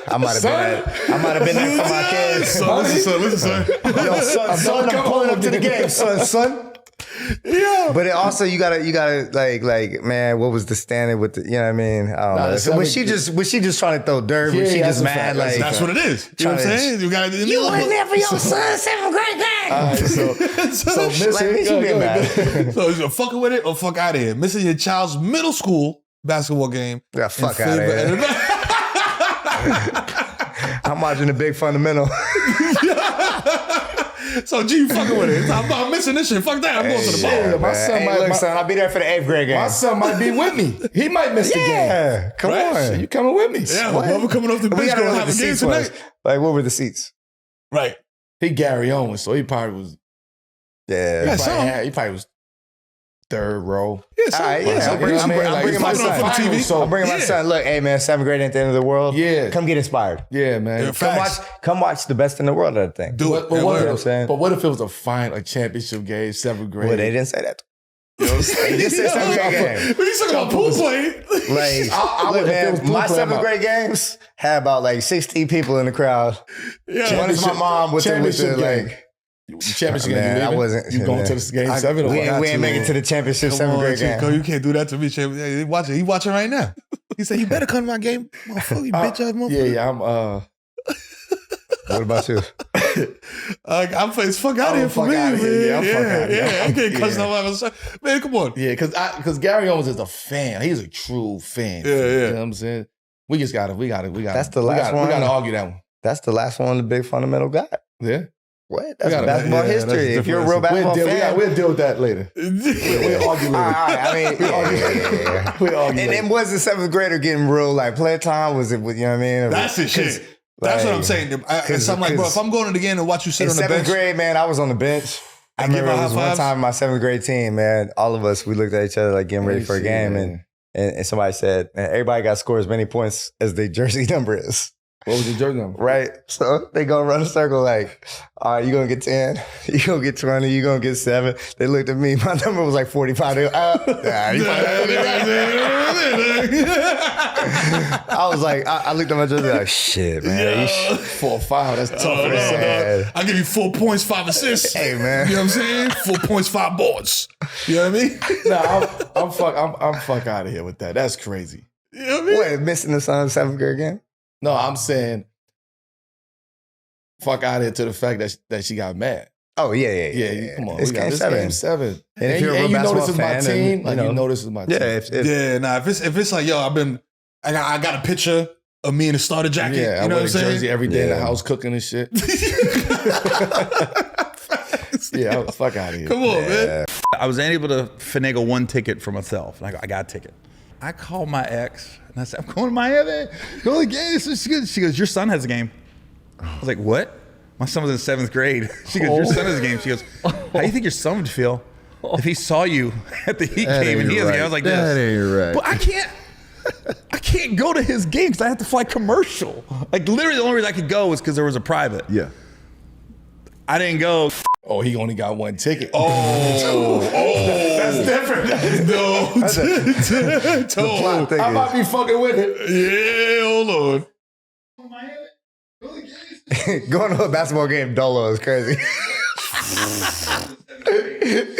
I might have been there for my kids. So listen, son. Yo, son, I'm pulling up to the game, son. Yeah. But it also, you gotta like, man, what was the standard with the, you know what I mean? I don't know. So was she just trying to throw dirt? Was she just mad? Like, that's what it is. You know what I'm saying? You weren't there for your son's 7th grade game. All right, so missing, So you're fucking with it or fuck out of here. Missing your child's middle school basketball game. Yeah, fuck out of here. I'm watching the big fundamental. So G, you fucking with it. I'm missing this shit. Fuck that. I'm going to the ball. Yeah, my son son, I'll be there for the 8th grade game. My son might be with me. He might miss the game. Yeah, come on. You coming with me? Yeah, we're coming off the bench going to have a game tonight. Like, what were the seats? Right. He Gary Owens, so he probably was. Yeah. He probably was 3rd row. Yeah, I'm bringing my son. I'm bringing my son. Look, hey man, 7th grade ain't the end of the world. Yeah, come get inspired. Yeah, man. Come watch the best in the world of that thing. Do it. But what if it was a championship game, 7th grade? Well, they didn't say that. You know what I'm saying? They just said 7th grade game. But he's talking about pool play. Like, look, man, my 7th grade games had about like 16 people in the crowd. Yeah, one is my mom with the like. Championship game. I wasn't. You going to the game 7? We ain't make it to the championship 7th grade game. You can't do that to me, champ. He watching right now. He said, "You better come to my game, motherfucker. You bitch ass motherfucker." Yeah. I'm. What about you? I'm fuck out of here for me, man. Yeah, I can't cuss no other. Man, come on. Yeah, because Gary Owens is a fan. He's a true fan. Yeah. You know what I'm saying? We gotta. That's the last one. We gotta argue that one. That's the last one the big fundamental got. Yeah. What? That's basketball history. If you're a real basketball fan, we'll deal with that later. We'll argue later. I mean, we'll argue. And then was the 7th grader getting real like play time? Was it? You know what I mean? That's the shit. That's what I'm saying. So I'm like, bro, if I'm going to the game and watch you sit on the bench. 7th grade, man, I was on the bench. I remember it was one time my 7th grade team, man. All of us, we looked at each other like getting ready for a game, and somebody said, "Man, everybody got to score as many points as their jersey number is." What was your jersey number? Right. So they go run a circle like, all right, you going to get 10, you going to get 20, you going to get 7. They looked at me. My number was like 45. They go, I was like, I looked at my jersey like, shit, man. 4 or 5. That's tough. Man. I'll give you 4 points, 5 assists. Hey, man. You know what I'm saying? 4 points, 5 boards. You know what I mean? I'm fuck out of here with that. That's crazy. You know what I mean? What, missing the son's 7th grade game? No, I'm saying fuck out of here to the fact that she got mad. Oh, yeah. Come on. It's Game 7. Game 7. And if you're a real you know this is fan, my team, and, you know this is my team. Yeah. If it's like, yo, I got a picture of me in a starter jacket. Yeah, you know I wear what I'm saying? jersey every day in the house cooking and shit. Yeah, fuck out of here. Come on, man. I was able to finagle one ticket for myself. And I go, I got a ticket. I called my ex and I said, I'm going to Miami. Go to the game. She goes, your son has a game. I was like, what? My son was in 7th grade. She goes, your son has a game. She goes, how do you think your son would feel if he saw you at the Heat game and he has a game? I was like, that ain't right. But I can't go to his game because I have to fly commercial. Like literally the only reason I could go was because there was a private. Yeah. I didn't go. Oh, he only got one ticket. Oh, that's different. I might be fucking with it. Yeah, hold on. Going to a basketball game dolo is crazy.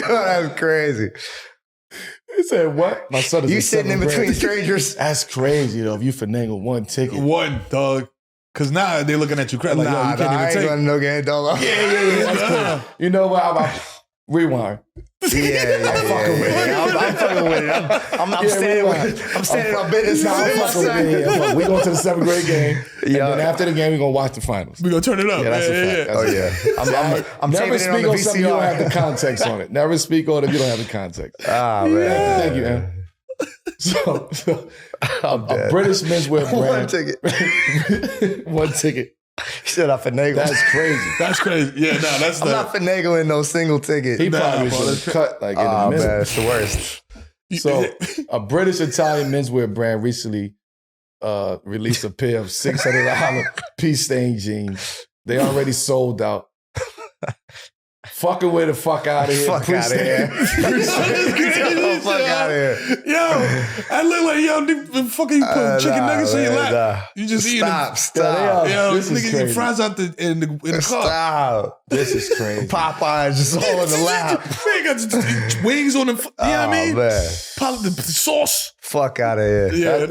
That's crazy. He said, what? My son is you sitting in between strangers. That's crazy, though, if you finagle one ticket. One, dog. Because now they're looking at you crap. Like, yo, you can't even I ain't take. going to no game dolo. Yeah. That's cool. You know what? Rewind. Yeah. I'm fucking with it. I'm fucking with it. I'm standing on business. We going to the 7th grade game. And then after the game, we're going to watch the finals. We're going to turn it up. Yeah, that's a fact. I'm never saving it speak on the on something you don't VCR. have the context on it. Never speak on it if you don't have the context. Ah, man. Thank you, man. So a British menswear brand. One ticket. Shit, I finagle. That's crazy. That's crazy. Yeah, no, that's I'm not finagling no single ticket. He probably should have cut like in the middle. Man, it's the worst. So a British Italian menswear brand recently released a pair of $600 pea stain jeans. They already sold out. Fucking way the fuck out of here. Fuck out of here. Fuck out of here. Yo, I look like, the fucking you put chicken nuggets in your lap. You just eat them. Stop. Yo, This is nigga eat crazy. fries out in the car. Stop. This is crazy. Popeyes just all in the lap. Man, got wings on them. You know what I mean? Man. The sauce. Fuck out of here. Yeah.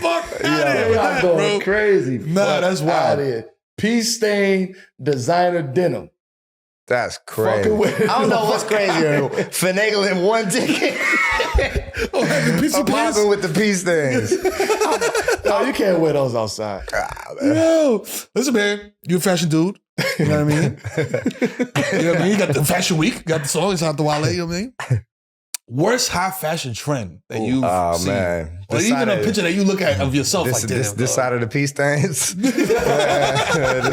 Fuck out of here with Y'all that, going bro. crazy. Nah, that's wild. Outta here. Pea stain designer denim. That's crazy. Fucking with it. I don't know what's crazier. Finagling one ticket. Having pissy I'm pants. popping with the peace things. No, you can't wear those outside. Yo, listen, man, you a fashion dude. You know what I mean? You know what I mean? You got the fashion week, got the song, it's out the Wale, you know what I mean? Worst high fashion trend that you've seen. Man. Or even a picture that you look at of yourself like this side of the peace stains. This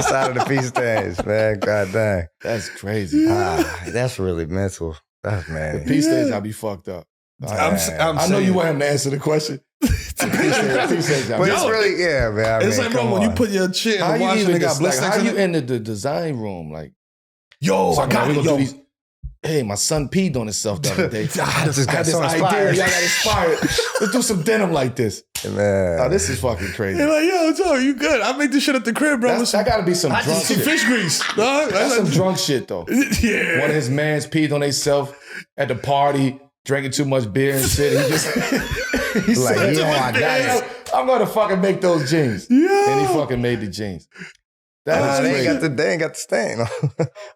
side of the peace stains, man. God dang. That's crazy. That's really mental. That's man. Pea stains gotta be fucked up. I'm I know you want him to answer the question. Pea stains gotta But be it's really, yeah, man. I It's mean, like, bro, come when you on. put your shit in How the you wash and even they got like, blister how in you it. enter the design room? Like, Yo, I got we it. gonna Yo, do these. Hey, my son peed on himself the other day. I had just got this so idea. inspired. Y'all got inspired. Let's do some denim like this. Man. Oh, this is fucking crazy. they're like, yo, Joe, you good? I make this shit at the crib, bro. That gotta be some drunk some shit. fish grease. Dog. That's some drunk shit though. Yeah. One of his mans peed on themselves at the party, drinking too much beer and shit. He just he Like, said, yo, I got it. I'm gonna fucking make those jeans. Yeah. And he fucking made the jeans. That is They crazy. ain't got the stain. Shit.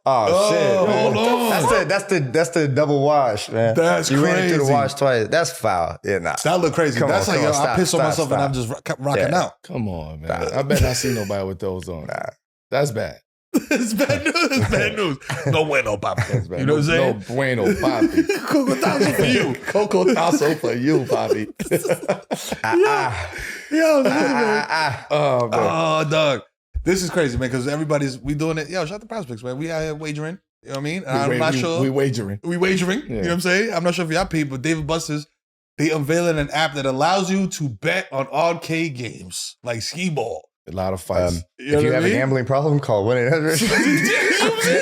hold on. That's the double wash, man. That's you ran it through the crazy. wash twice. That's foul. Yeah, nah. That look crazy. Come That's on, like, come yo, on, I stop, piss on stop, myself stop. and I'm just rocking Yeah. out. Come on, man. I bet not see nobody with those on. Nah. That's bad. It's bad news. It's bad news. No bueno, papi. That's bad. You know what I'm saying? No bueno, papi. Coco Tazo for you. Coco Tazo for you, papi. Yo, Oh, man. oh, dog. This is crazy, man, because we doing it. Yo, shout out to Prospects, man. We out here wagering. You know what I mean? I'm not sure. We wagering. We wagering. You know what I'm saying? I'm not sure if y'all people, but David Buster's, they unveiling an app that allows you to bet on arcade games like skee ball. A lot of fights. You know If you what I have a mean? gambling problem, call 1-800.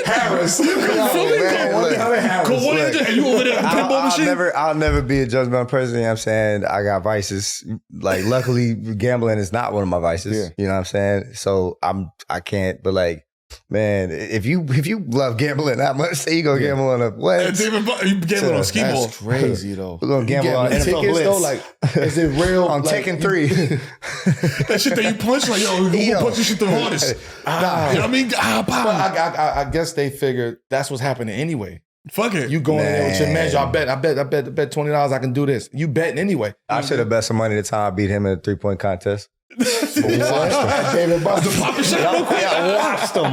Harris. Call 1-800 and you over there at the pinball machine? I'll never be a judgmental person. You know what I'm saying? I got vices. Like, luckily, gambling is not one of my vices. Yeah. You know what I'm saying? So I can't. But like, man, if you love gambling that much, say you go gamble on a what? David Buster, you gambling on skee ball. That's crazy, though. We're gonna gamble on NFL tickets, Blitz. though? Like, is it real? On like, Tekken 3. That shit that you punch, like, yo, who Yo. punch this shit the hardest? You know what I mean? But I guess they figured that's what's happening anyway. Fuck it. You going in there with your man, Man. yo, I bet $20 I can do this. You betting anyway. I should have bet some money the time I beat him in a 3-point contest. David Buster. Papa shit. Yeah, watched him.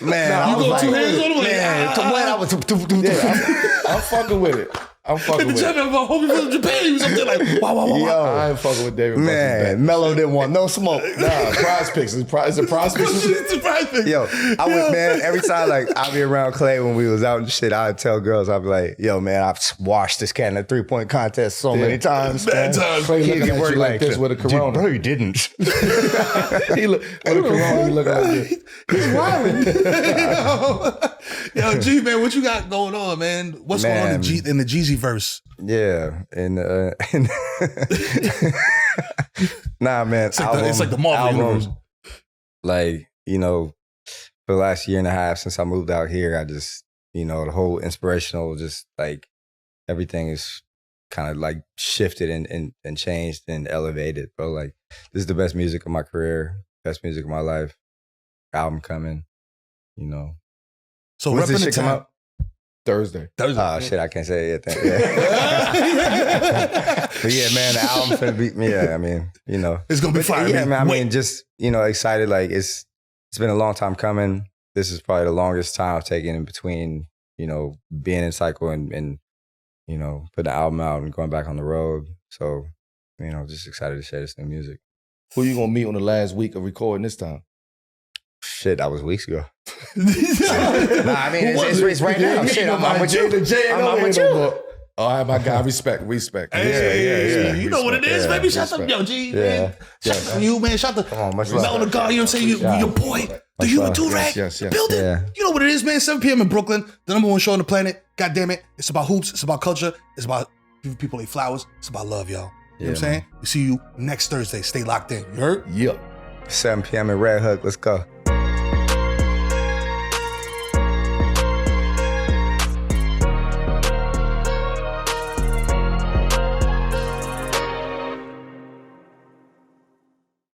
Man, You I was go like, two hands on him, like, man, to what I was. I'm fucking with it. I'm fucking in the with gym, it. my homie from Japan, he was up there like, wow. Yo, I ain't fucking with David Buster's back. man, Melo didn't want no smoke. Nah, prize picks. Is it prize picks? Surprise me. Yo, I would, man, every time like I'd be around Clay when we was out and shit, I'd tell girls, I'd be like, yo, man, I've washed this cat in a 3-point contest so many times. Mad man. times. Clay He looking get at work you like this with a Dude, Corona. bro, you didn't. He look with a Corona. He looking like this. He's wild. Yo, G, man, what you got going on, man? What's going on in the G-Eazy verse? Yeah, and nah, man, It's like the Marvel universe. Like, you know, for the last year and a half since I moved out here, I just, you know, the whole inspirational, just like everything is kind of like shifted and changed and elevated, bro. Like, this is the best music of my career, best music of my life. Album coming, you know. So when's this repping the shit come town. out? Thursday. Oh shit, I can't say it yet. Yeah. But yeah, man, the album finna be, yeah, I mean, you know. It's gonna be fire. Yeah, man, I Wait. mean, just, you know, excited. Like, it's been a long time coming. This is probably the longest time I've taken in between, you know, being in cycle and you know, putting the album out and going back on the road. So, you know, just excited to share this new music. Who you gonna meet on the last week of recording this time? Shit, that was weeks ago. Nah, I mean, it's right now. Shit, I'm with you. I'm with you. All right, my guy, respect. Hey, you know what it is, baby. Shout out to yo, G, man. Shout out to you, man. Shout out to much Melo love. the God, you know what I'm saying? Your boy, the human tool rag. Yes. Building. Yeah. You know what it is, man. 7 p.m. in Brooklyn, the #1 show on the planet. God damn it. It's about hoops. It's about culture. It's about giving people their flowers. It's about love, y'all. You know what I'm saying? We see you next Thursday. Stay locked in. You heard? Yep. 7 p.m. in Red Hook. Let's go.